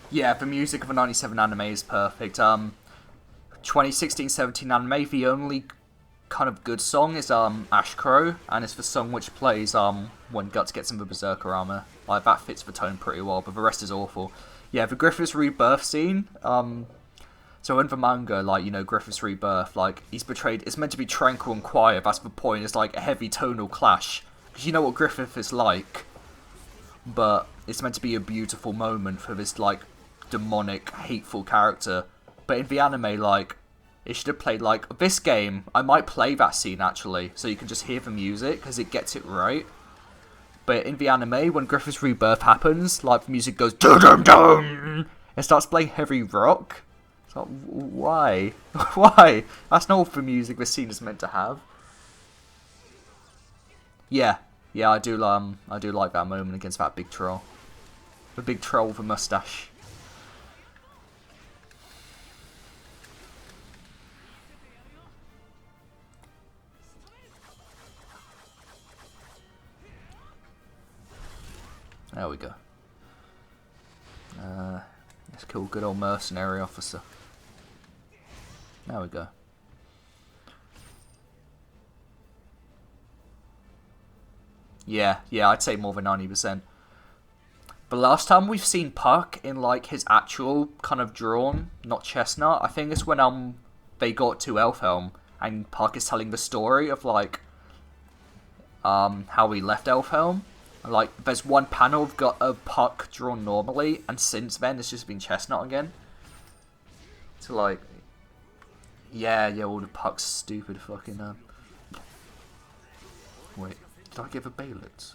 Yeah, the music of the 97 anime is perfect. 2016-17 anime, the only kind of good song is Ash Crow, and it's the song which plays when Guts gets in the Berserker armor. Like, that fits the tone pretty well, but the rest is awful. Yeah, the Griffith's rebirth scene, so in the manga, like, you know, Griffith's rebirth, like, he's portrayed, it's meant to be tranquil and quiet, that's the point, it's like a heavy tonal clash. Because you know what Griffith is like, but it's meant to be a beautiful moment for this, like, demonic, hateful character. But in the anime, like, it should have played, like, this game, I might play that scene, actually, so you can just hear the music, because it gets it right. But in the anime, when Griffith's rebirth happens, like, the music goes, dum-dum-dum, it starts playing heavy rock. It's like, why? Why? That's not what the music this scene is meant to have. Yeah, I do like that moment against that big troll. The big troll with a mustache. There we go. Let's kill good old mercenary officer. There we go. Yeah, I'd say more than 90%. The last time we've seen Puck in, like, his actual kind of drawn, not chestnut, I think it's when they got to Elfhelm, and Puck is telling the story of, like, how he left Elfhelm. Like, there's one panel of got a Puck drawn normally, and since then it's just been Chestnut again. So, like, yeah, all the Puck's stupid fucking, Wait, did I give a Behelit?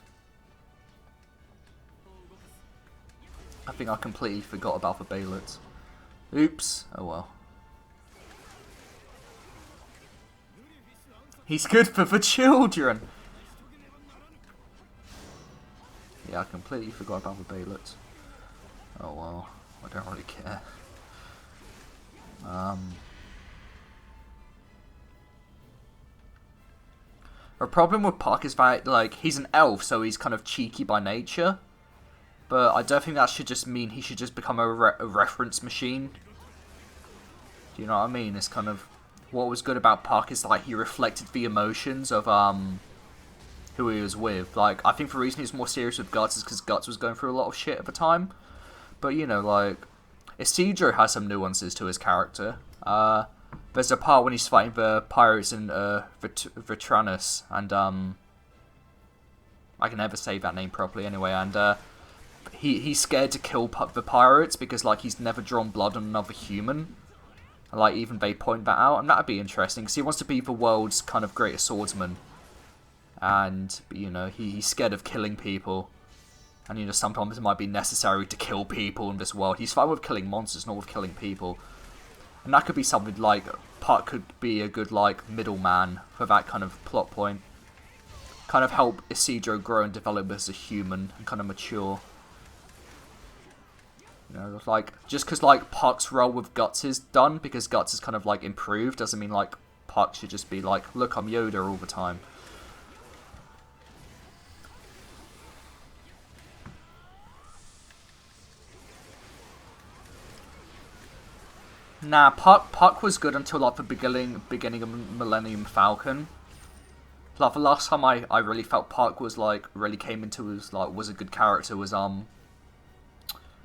I think I completely forgot about the Behelit. Oops, oh well. He's good for the children! Yeah, I completely forgot about the Behelit. Oh well, I don't really care. The problem with Puck is that, like, he's an elf, so he's kind of cheeky by nature. But I don't think that should just mean he should just become a reference machine. Do you know what I mean? It's kind of... What was good about Puck is, like, he reflected the emotions of, who he was with. Like, I think the reason he was more serious with Guts is because Guts was going through a lot of shit at the time. But, you know, like... Isidro has some nuances to his character. There's a part when he's fighting the pirates in Vitranus, and I can never say that name properly anyway, and he's scared to kill the pirates because, like, he's never drawn blood on another human. And, like, even they point that out, and that'd be interesting, because he wants to be the world's kind of greatest swordsman. And, you know, he's scared of killing people. And, you know, sometimes it might be necessary to kill people in this world. He's fine with killing monsters, not with killing people. And that could be something like, Puck could be a good, like, middleman for that kind of plot point. Kind of help Isidro grow and develop as a human and kind of mature. You know, like, just because, like, Puck's role with Guts is done, because Guts is kind of, like, improved, doesn't mean, like, Puck should just be like, look, I'm Yoda all the time. Nah, Puck was good until, like, the beginning of Millennium Falcon. Like, the last time I really felt Puck was, like, really came into his, like, was a good character was,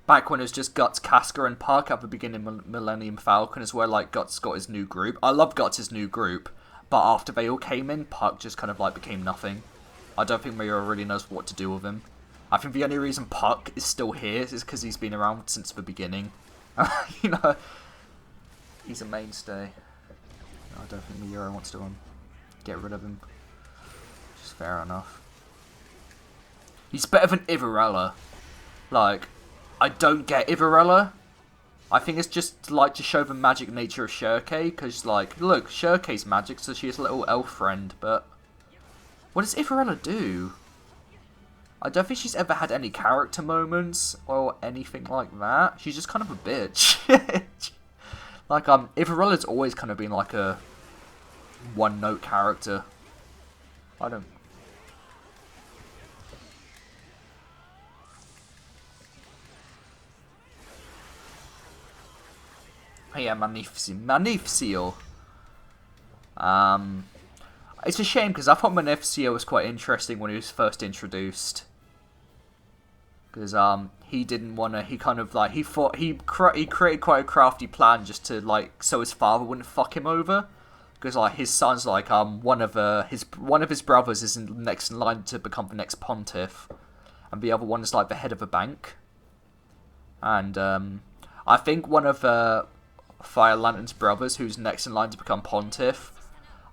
back when it was just Guts, Casca, and Puck at the beginning of Millennium Falcon is where, like, Guts got his new group. I love Guts' new group, but after they all came in, Puck just kind of, like, became nothing. I don't think Miura really knows what to do with him. I think the only reason Puck is still here is because he's been around since the beginning. You know... He's a mainstay. I don't think Miura wants to get rid of him. Just fair enough. He's better than Ivarella. Like, I don't get Ivarella. I think it's just like to show the magic nature of Shirkei, because, like, look, Shirkei's magic, so she has a little elf friend, but what does Ivarella do? I don't think she's ever had any character moments or anything like that. She's just kind of a bitch. Like, Ivarella's always kind of been like a one-note character. I don't... Oh yeah, Magnificio. It's a shame, because I thought Magnificio was quite interesting when he was first introduced. Because, he didn't want to, he kind of, like, he created quite a crafty plan just to, like, so his father wouldn't fuck him over. Because, like, his son's, like, one of his brothers is next in line to become the next pontiff. And the other one is, like, the head of a bank. And, I think one of, Fire Lantern's brothers, who's next in line to become pontiff,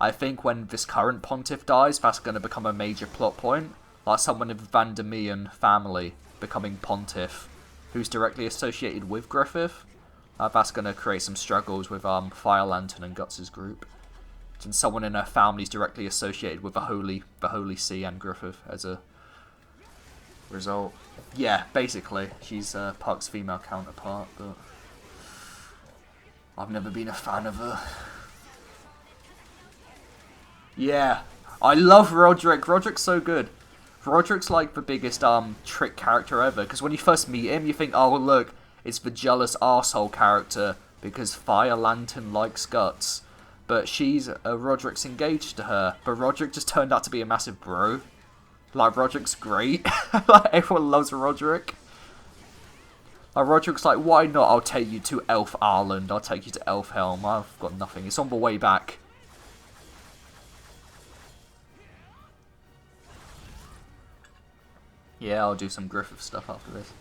I think when this current pontiff dies, that's going to become a major plot point. Like, someone of Vandemian family becoming pontiff, who's directly associated with Griffith. That's going to create some struggles with Fire Lantern and Guts' group. And someone in her family is directly associated with the Holy See and Griffith as a result. Yeah, basically, she's Puck's female counterpart, but I've never been a fan of her. Yeah, I love Roderick. Roderick's so good. Roderick's like the biggest trick character ever, because when you first meet him, you think, oh look, it's the jealous arsehole character, because Fire Lantern likes Guts. But Roderick's engaged to her, but Roderick just turned out to be a massive bro. Like, Roderick's great. Like, everyone loves Roderick. Like, Roderick's like, why not? I'll take you to Elf Island. I'll take you to Elf Helm. I've got nothing. It's on the way back. Yeah, I'll do some Griffith stuff after this.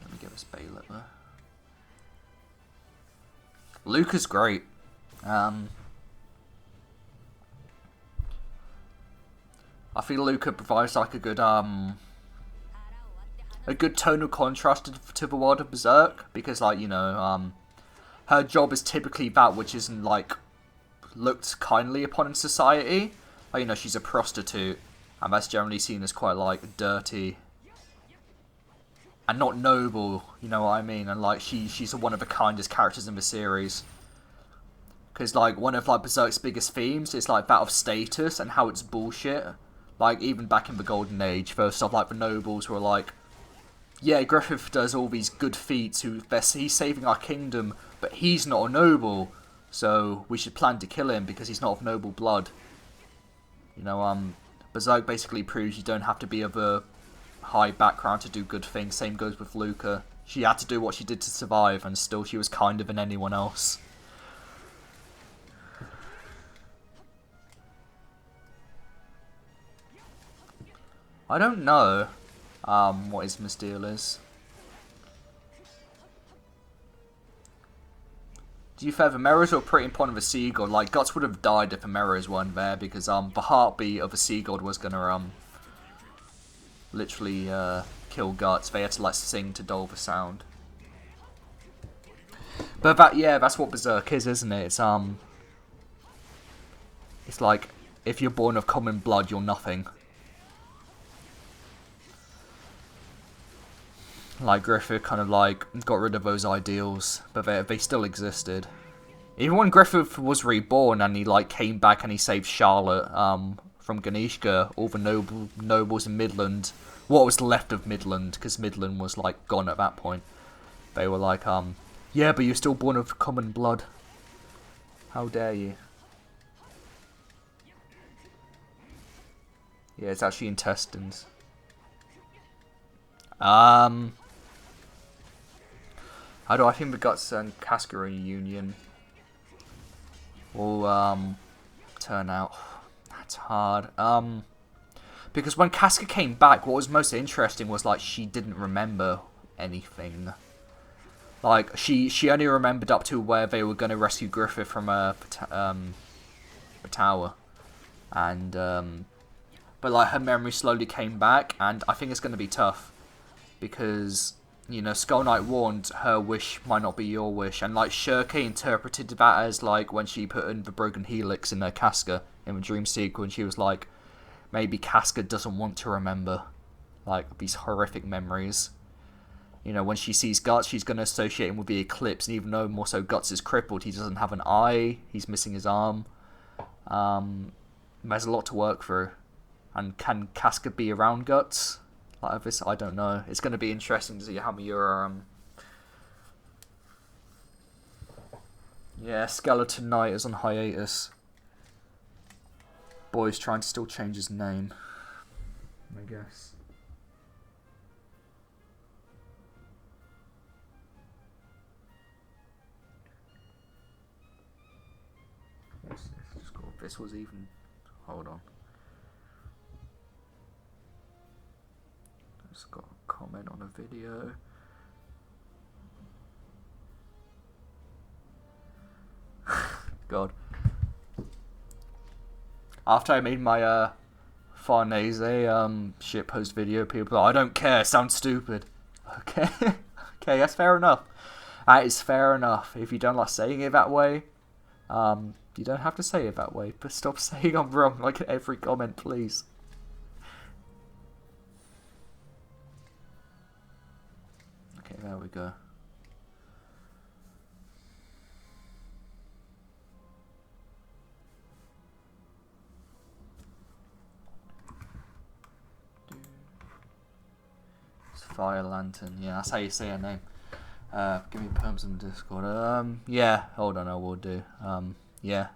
Let me give us Behelit there. Luca's great. I feel Luca provides like a good tonal contrast to the world of Berserk, because, like, you know, her job is typically that which isn't, like, looked kindly upon in society. Like, you know, she's a prostitute, and that's generally seen as quite, like, dirty and not noble, you know what I mean? And, like, she's one of the kindest characters in the series. Because, like, one of, like, Berserk's biggest themes is, like, that of status and how it's bullshit. Like, even back in the Golden Age, there was stuff like the nobles were like, yeah, Griffith does all these good feats, he's saving our kingdom, but he's not a noble, so we should plan to kill him because he's not of noble blood. You know, Berserk basically proves you don't have to be of a high background to do good things. Same goes with Luca. She had to do what she did to survive, and still she was kinder than anyone else. I don't know what his misdeal is. To be fair, the mirrors were pretty important of a sea god. Like, Guts would have died if the mirrors weren't there, because the heartbeat of a sea god was gonna literally kill Guts. They had to, like, sing to dull the sound. But that's what Berserk is, isn't it? It's like, if you're born of common blood, you're nothing. Like, Griffith kind of, like, got rid of those ideals, but they still existed. Even when Griffith was reborn and he, like, came back and he saved Charlotte from Ganishka, all the nobles in Midland, what was left of Midland, because Midland was, like, gone at that point, they were like, yeah, but you're still born of common blood. How dare you? Yeah, it's actually intestines. How do I think the Guts and Casca reunion will turn out? That's hard. Because when Casca came back, what was most interesting was, like, she didn't remember anything. Like, she only remembered up to where they were going to rescue Griffith from the tower, and but, like, her memory slowly came back, and I think it's going to be tough because, you know, Skull Knight warned her wish might not be your wish, and, like, Shirke interpreted that as, like, when she put in the broken helix in her Casca in the dream sequence, she was like, maybe Casca doesn't want to remember, like, these horrific memories. You know, when she sees Guts, she's going to associate him with the Eclipse, and even though more so Guts is crippled, he doesn't have an eye, he's missing his arm. There's a lot to work through. And can Casca be around Guts? Like this, I don't know. It's going to be interesting to see how Miura... Yeah, Skeleton Knight is on hiatus. Boy's trying to still change his name, I guess. What's this? Just got, this was even... Hold on. Just got a comment on a video. God. After I made my Farnese shitpost video, people are like, I don't care, sounds stupid. Okay. Okay, that's fair enough. That is fair enough. If you don't like saying it that way, you don't have to say it that way, but stop saying I'm wrong like in every comment, please. Okay, there we go. It's Fire Lantern, yeah, that's how you say her name. Give me perms in the Discord. Yeah, hold on, I will do. Yeah.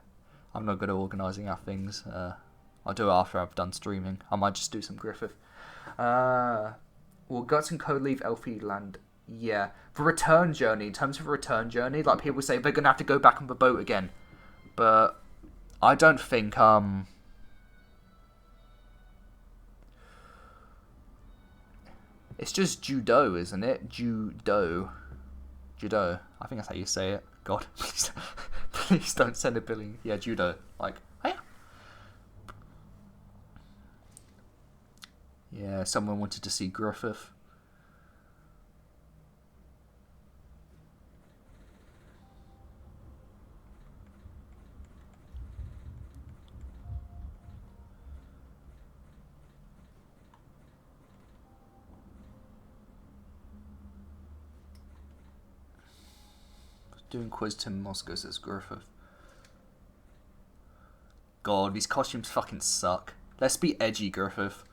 I'm not good at organising our things. I'll do it after I've done streaming. I might just do some Griffith. Will Guts and Co leave Elfie Land? Yeah. For return journey, in terms of a return journey, like people say they're going to have to go back on the boat again. But I don't think, it's just judo, isn't it? Judo. I think that's how you say it. God, please don't send a billing. Yeah, judo. Like, oh yeah, someone wanted to see Griffith. Doing quiz Tim Moscow says Griffith. God, these costumes fucking suck. Let's be edgy, Griffith.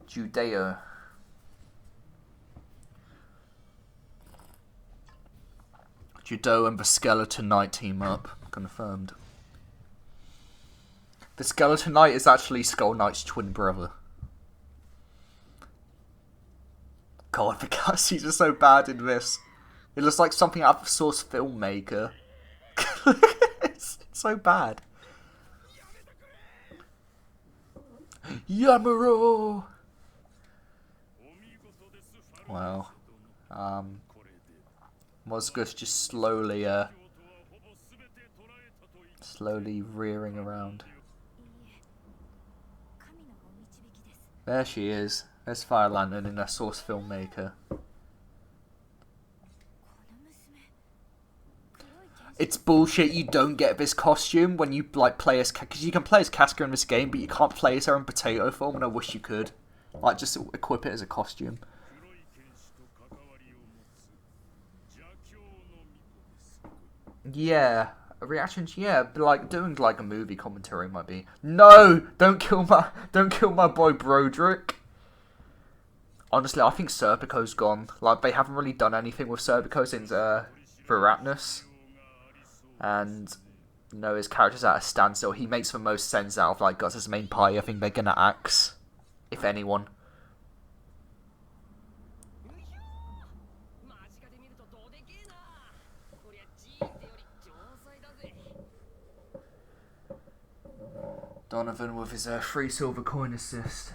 Judeo. Judo and the Skeleton Knight team up. Confirmed. The Skeleton Knight is actually Skull Knight's twin brother. God, the cutscenes are so bad in this. It looks like something out of Source Filmmaker. It's so bad. Yamuro! Wow. Mosgus just slowly rearing around. There she is. There's Fire Lantern in a Source Filmmaker. It's bullshit you don't get this costume when you like play as... Because you can play as Casca in this game, but you can't play as her in potato form, and I wish you could. Like, just equip it as a costume. Yeah. Reactions, yeah, but like doing like a movie commentary might be. No, don't kill my boy Broderick. Honestly, I think Serpico's gone. Like they haven't really done anything with Serpico since Veratnus, and you know his character's at a standstill. He makes the most sense out of like Guts' main party. I think they're gonna axe, if anyone. Donovan with his free silver coin assist.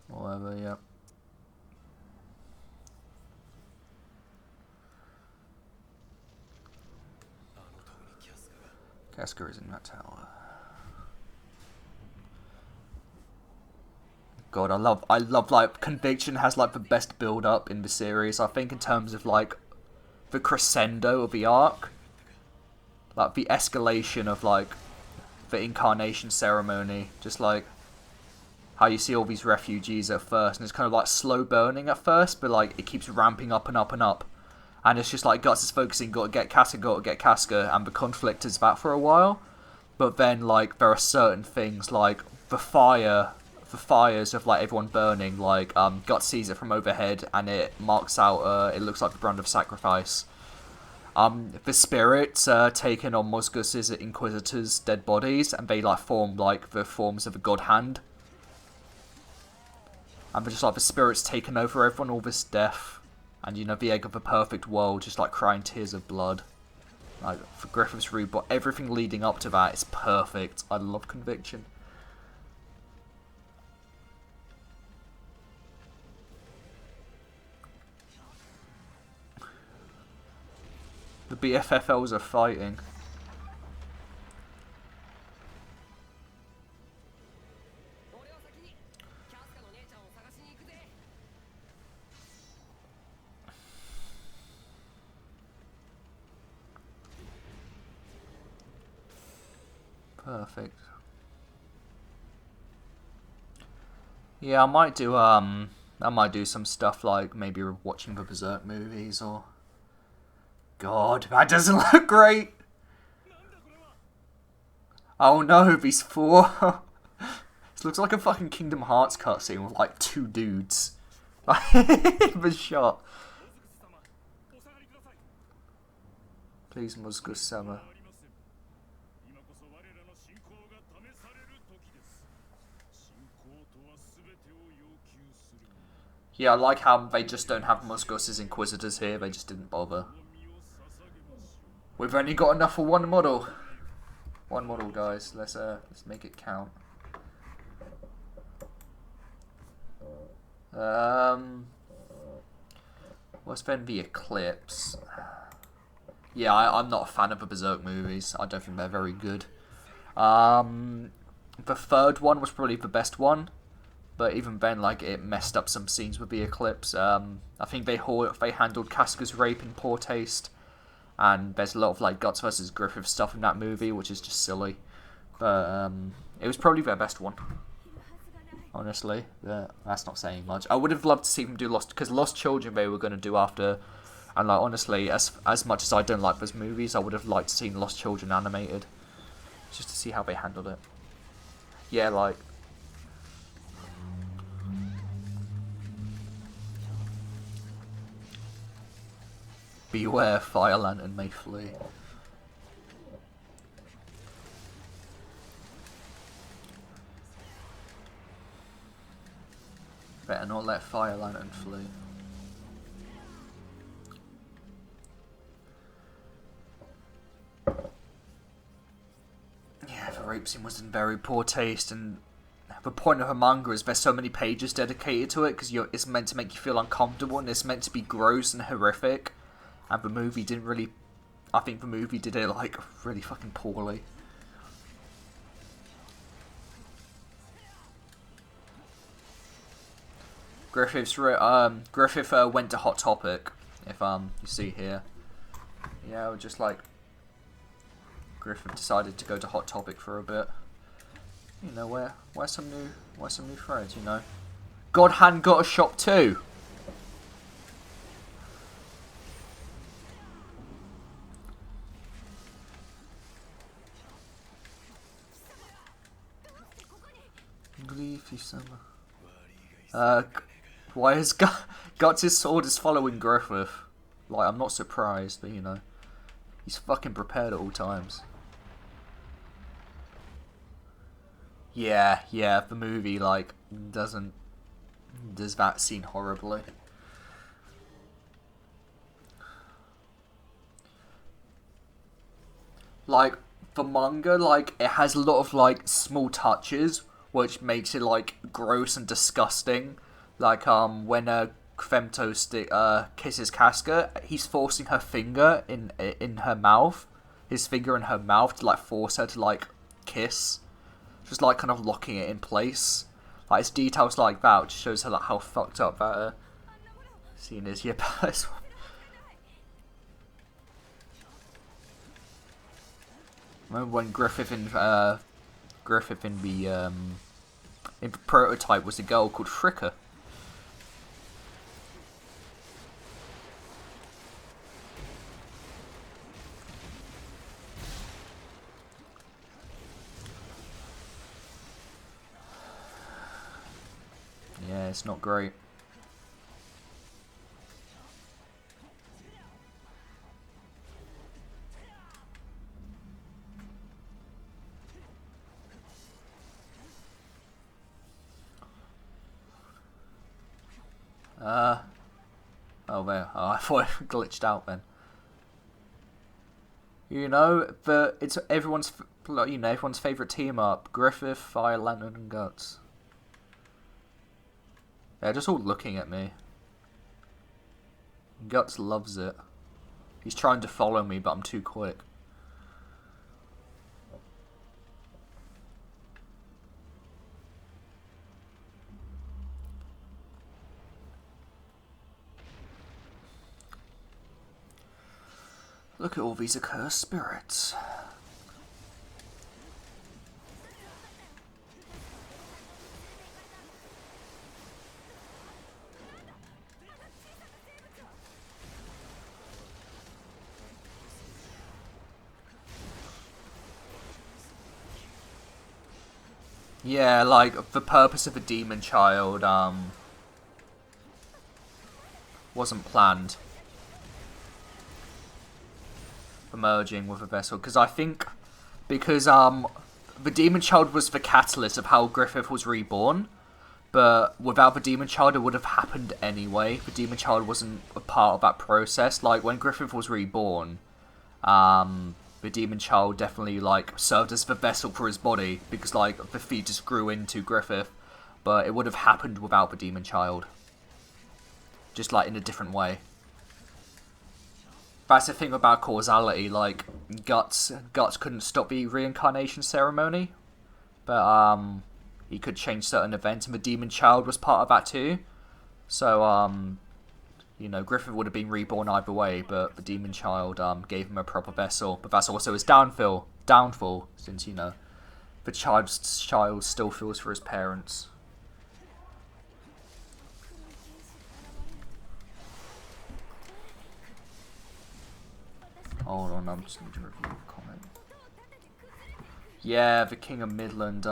Whatever, yeah. Casca is in that tower. God, I love like Conviction has like the best build up in the series. I think in terms of like the crescendo of the arc, like the escalation of like the incarnation ceremony, just like how you see all these refugees at first, and it's kind of like slow burning at first, but like it keeps ramping up and up and up, and it's just like Guts is focusing, got to get Casca, and the conflict is that for a while, but then like there are certain things like the fires of like everyone burning, like Guts sees it from overhead and it marks out it looks like the brand of sacrifice. The spirits taken on Mosgus's Inquisitor's dead bodies, and they like form like the forms of a god hand. And they're just like the spirits taken over everyone, all this death, and you know the egg of the perfect world just like crying tears of blood. Like for Griffith's reboot, everything leading up to that is perfect. I love Conviction. The BFFLs are fighting. Perfect. Yeah, I might do some stuff like maybe watching the Berserk movies or... God, that doesn't look great! Oh no, these four. This looks like a fucking Kingdom Hearts cutscene with like 2 dudes. The shot. Please, Musgo-sama. Yeah, I like how they just don't have Musgos' Inquisitors here. They just didn't bother. We've only got enough for one model. One model, guys. Let's make it count. What's then the Eclipse? Yeah, I'm not a fan of the Berserk movies. I don't think they're very good. The third one was probably the best one, but even then, like, it messed up some scenes with the Eclipse. I think they handled Casca's rape in poor taste, and there's a lot of like Guts versus Griffith stuff in that movie, which is just silly. But it was probably their best one. Honestly, that's not saying much. I would have loved to see them do Lost, because Lost Children they were going to do after, and like honestly, as much as I don't like those movies, I would have liked to see Lost Children animated, just to see how they handled it. Yeah, like. Beware, Fire Lantern may flee. Better not let Fire Lantern flee. Yeah, the rape scene was in very poor taste, and the point of a manga is there's so many pages dedicated to it because it's meant to make you feel uncomfortable, and it's meant to be gross and horrific. And the movie didn't really. I think the movie did it like really fucking poorly. Griffith went to Hot Topic. If you see here, yeah, just like Griffith decided to go to Hot Topic for a bit. You know, where's some new threads? You know, God Hand got a shop too. Why is Guts' sword is following Griffith? Like, I'm not surprised, but you know, he's fucking prepared at all times. Yeah, the movie like does that scene horribly. Like the manga, like it has a lot of like small touches which makes it like gross and disgusting. Like when Femto kisses Casca, he's forcing her finger in her mouth, his finger in her mouth to like force her to like kiss, just like kind of locking it in place. Like it's details like that which shows her like how fucked up that scene is. Yeah, but remember when Griffith in the prototype was a girl called Fricka. Yeah, it's not great. Oh there. Oh, I thought it glitched out then. You know, it's everyone's favourite team up: Griffith, Fire Lantern, and Guts. They're just all looking at me. Guts loves it. He's trying to follow me, but I'm too quick. Look at all these accursed spirits. Yeah, like, the purpose of a demon child, wasn't planned for merging with a vessel. Because I think, because, the demon child was the catalyst of how Griffith was reborn. But without the demon child, it would have happened anyway. The demon child wasn't a part of that process. Like, when Griffith was reborn, the demon child definitely, like, served as the vessel for his body, because, like, the fetus grew into Griffith, but it would have happened without the demon child. Just, like, in a different way. That's the thing about causality, like, Guts couldn't stop the reincarnation ceremony, but, he could change certain events, and the demon child was part of that too. So, you know, Griffith would have been reborn either way, but the demon child gave him a proper vessel. But that's also his downfall, since, you know, the child still feels for his parents. Hold on, I'm just going to review a comment. Yeah, the King of Midland,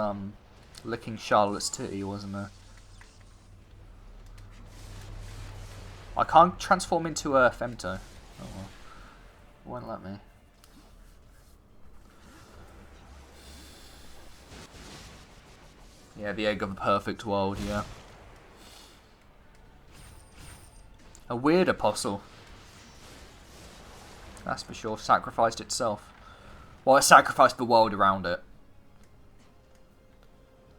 licking Charlotte's titty, wasn't it? I can't transform into a Femto. Oh well. It won't let me. Yeah, the egg of a perfect world, yeah. A weird apostle. That's for sure. Sacrificed itself. Well, it sacrificed the world around it.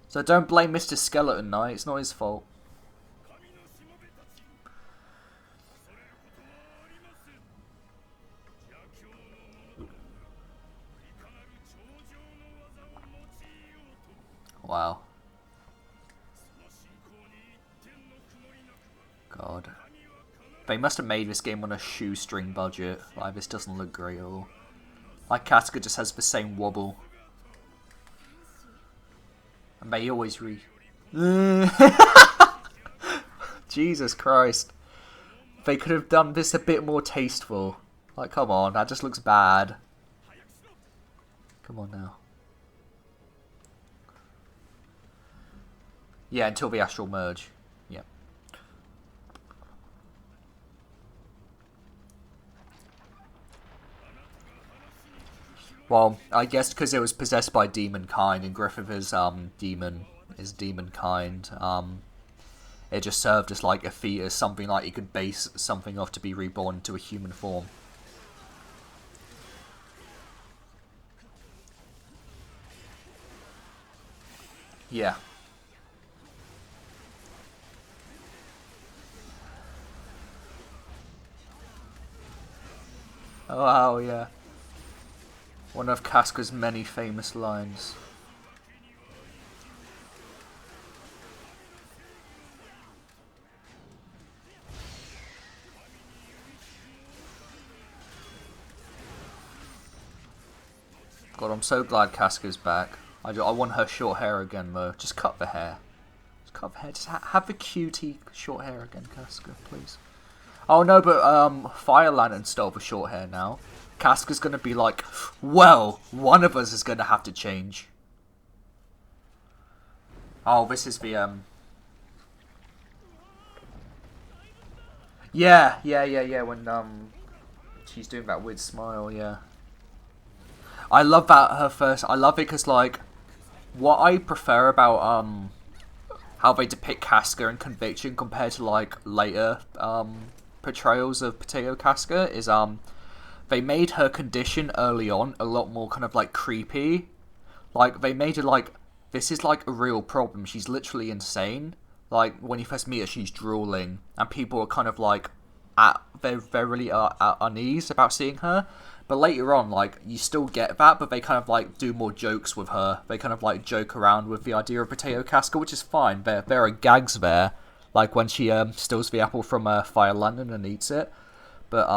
So don't blame Mr. Skeleton Knight, it's not his fault. Wow. God. They must have made this game on a shoestring budget. Like, this doesn't look great at all. Like, Casca just has the same wobble. And they always Jesus Christ. They could have done this a bit more tasteful. Like, come on, that just looks bad. Come on now. Yeah, until the astral merge. Yeah. Well, I guess because it was possessed by demon kind, and Griffith is demon kind. It just served as like a fetus, something like you could base something off to be reborn to a human form. Yeah. Oh wow, yeah. One of Casca's many famous lines. God, I'm so glad Casca's back. I want her short hair again, though. Just cut the hair. Just cut the hair. Just have the cutie short hair again, Casca, please. Oh no, but Fire Lantern stole the short hair now. Casca's gonna be like, well, one of us is gonna have to change. Oh, this is the Yeah, when she's doing that weird smile, yeah. I love that I love it because, like, what I prefer about how they depict Casca in Conviction compared to, like, later portrayals of Potato Casca is they made her condition early on a lot more kind of like creepy. Like, they made it like, this is like a real problem, she's literally insane. Like, when you first meet her, she's drooling, and people are kind of like they're really at unease about seeing her. But later on, like, you still get that, but they kind of like do more jokes with her. They kind of like joke around with the idea of Potato Casca, which is fine. There are gags there, like when she steals the apple from Fire Lantern and eats it. But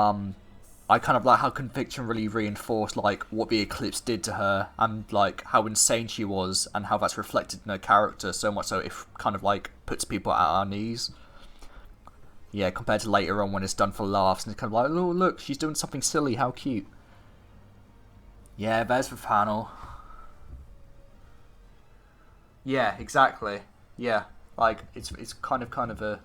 I kind of like how Conviction really reinforced like what the Eclipse did to her, and like how insane she was, and how that's reflected in her character, so much so it kind of like puts people at our knees. Yeah, compared to later on when it's done for laughs, and it's kind of like, oh look, she's doing something silly, how cute. Yeah, there's the panel. Yeah, exactly. Yeah, like it's kind of a.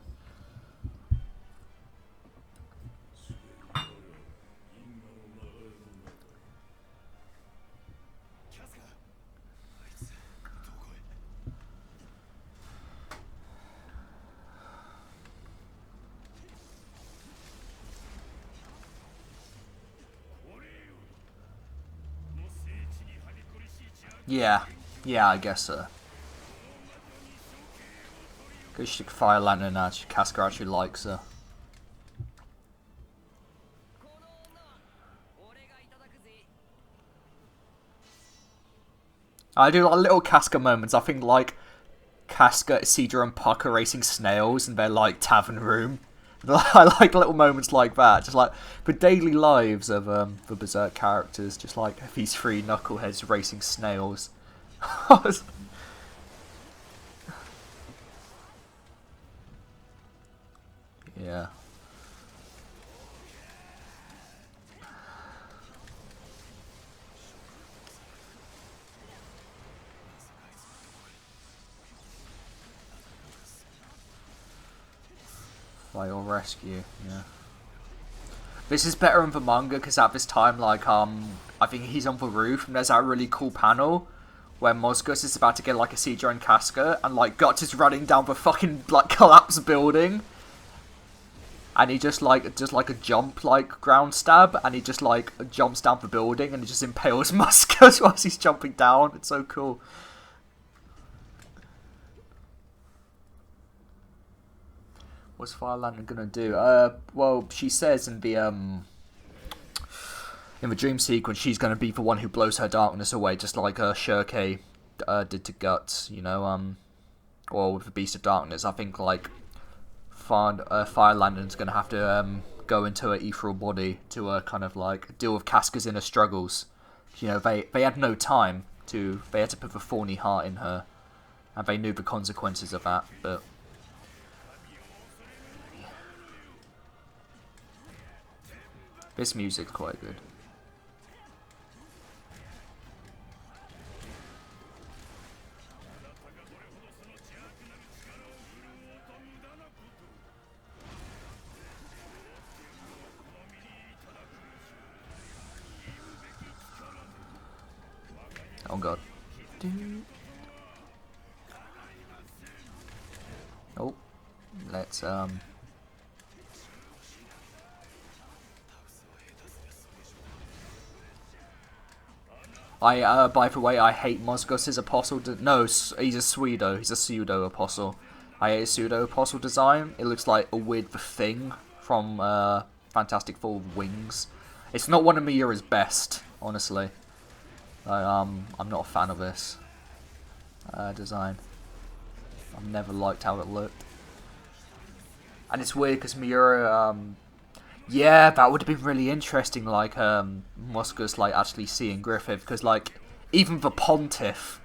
Yeah, yeah, I guess so. Because she Fire Lantern actually, Casca actually likes her. I do like little Casca moments. I think like Casca, Cedra, and Puck are racing snails in their like tavern room. I like little moments like that, just like the daily lives of the Berserk characters, just like these three knuckleheads racing snails. Yeah. Fight or rescue, yeah. This is better in the manga because at this time, like, I think he's on the roof and there's that really cool panel where Mosgus is about to get like a Cedra and Casca and like Guts is running down the fucking like collapsed building, and he just like a jump like ground stab and he just like jumps down the building and he just impales Mosgus whilst he's jumping down. It's so cool. What's Fire Lantern gonna do? Well, she says in the dream sequence, she's gonna be the one who blows her darkness away, just like Shirkei did to Guts. You know, or with the Beast of Darkness. I think like Fire Lantern's gonna have to go into her ethereal body to kind of like deal with Casca's inner struggles. You know, they had no time to. They had to put the thorny heart in her, and they knew the consequences of that, but. This music's quite good. Oh god. Oh, let's by the way, I hate Mosgus's apostle. No, he's a pseudo. He's a pseudo apostle. I hate his pseudo apostle design. It looks like a weird thing from Fantastic Four Wings. It's not one of Miura's best, honestly. I'm not a fan of this design. I've never liked how it looked, and it's weird because Miura. Yeah, that would have been really interesting, like, Moscus, like, actually seeing Griffith, because, like, even the pontiff,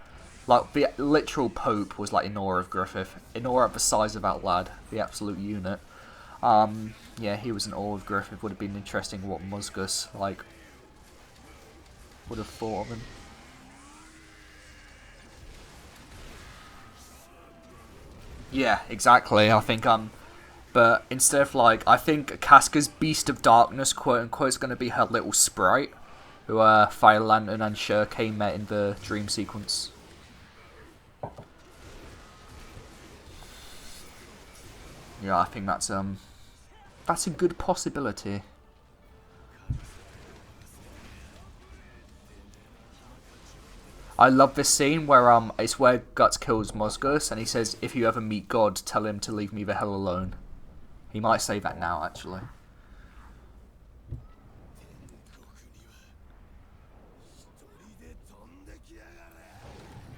like, the literal pope was, like, in awe of Griffith, in awe at the size of that lad, the absolute unit. Yeah, he was in awe of Griffith. Would have been interesting what Moscus, like, would have thought of him. Yeah, exactly, I think, but instead of like, I think Casca's Beast of Darkness, quote unquote, is going to be her little sprite, who Fire Lantern and Shirkei met in the dream sequence. Yeah, I think that's a good possibility. I love this scene where it's where Guts kills Mosgus and he says, "If you ever meet God, tell him to leave me the hell alone." He might say that now, actually.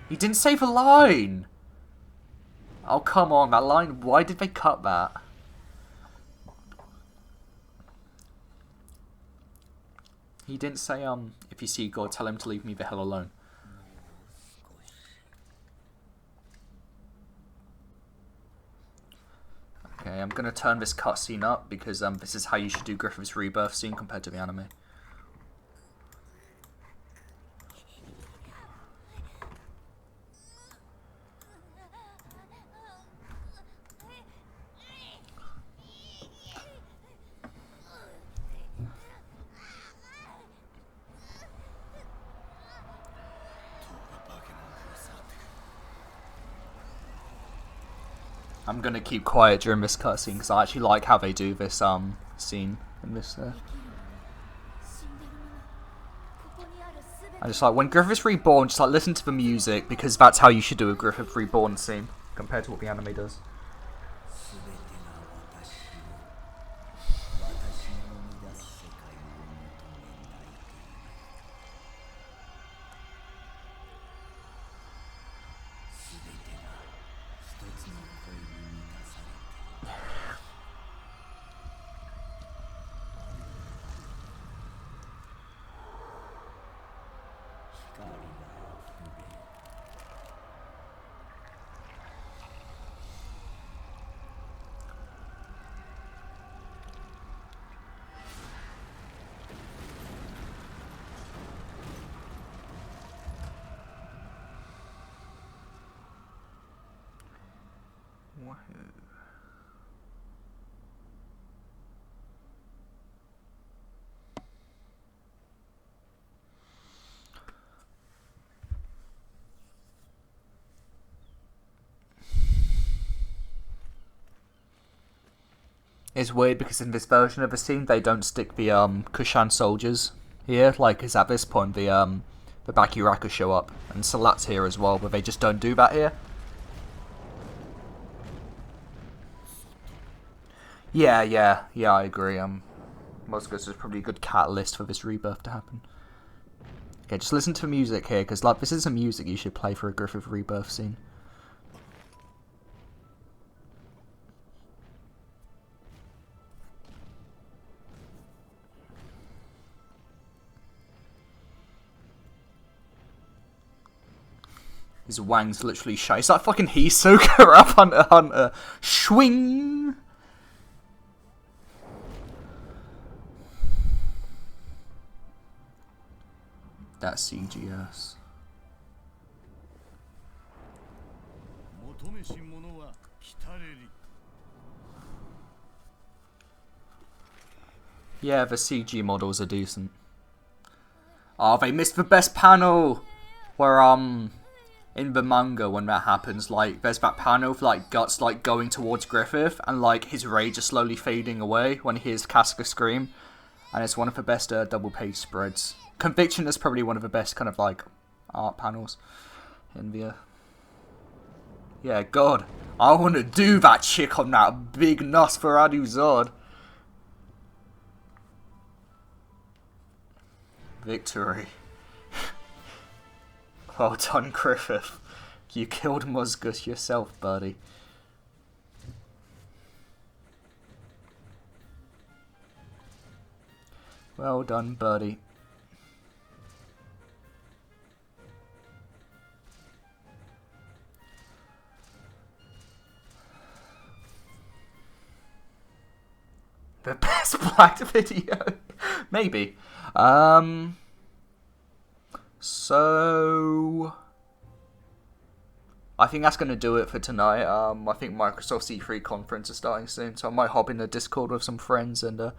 He didn't say the line! Oh, come on, that line, why did they cut that? He didn't say, if you see God, tell him to leave me the hell alone. Okay, I'm going to turn this cutscene up because this is how you should do Griffith's rebirth scene compared to the anime. I'm gonna keep quiet during this cutscene because I actually like how they do this scene in this. I just like when Griffith's reborn, just like listen to the music because that's how you should do a Griffith reborn scene compared to what the anime does. It's weird because in this version of the scene they don't stick the Kushan soldiers here, like because at this point the Bakuraku show up and Salat's here as well, but they just don't do that here. Yeah, I agree. Moscow's is probably a good catalyst for this rebirth to happen. Okay, just listen to the music here, because like this is some music you should play for a Griffith rebirth scene. His wang's literally shy. It's like fucking Hisoka up Hunter Hunter. Swing! That's CGS. Yeah, the CG models are decent. Oh, they missed the best panel! Where, in the manga when that happens, like, there's that panel of, like, Guts, like, going towards Griffith, and, like, his rage is slowly fading away when he hears Casca scream. And it's one of the best double page spreads. Conviction is probably one of the best kind of, like, art panels in the... Yeah, God. I want to do that chick on that big Nosferatu Zodd. Victory. Well done, Griffith. You killed Musgus yourself, buddy. Well done, buddy. The best black video? Maybe. So... I think that's going to do it for tonight. I think Microsoft C3 conference is starting soon, so I might hop in the Discord with some friends and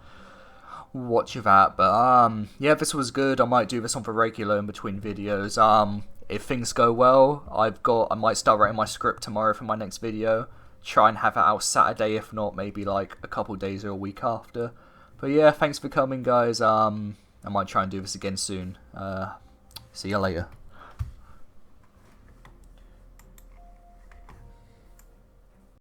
watch that. But yeah, this was good. I might do this on the regular in between videos. If things go well, I might start writing my script tomorrow for my next video. Try and have it out Saturday, if not maybe like a couple days or a week after. But yeah, thanks for coming, guys. I might try and do this again soon. See you later.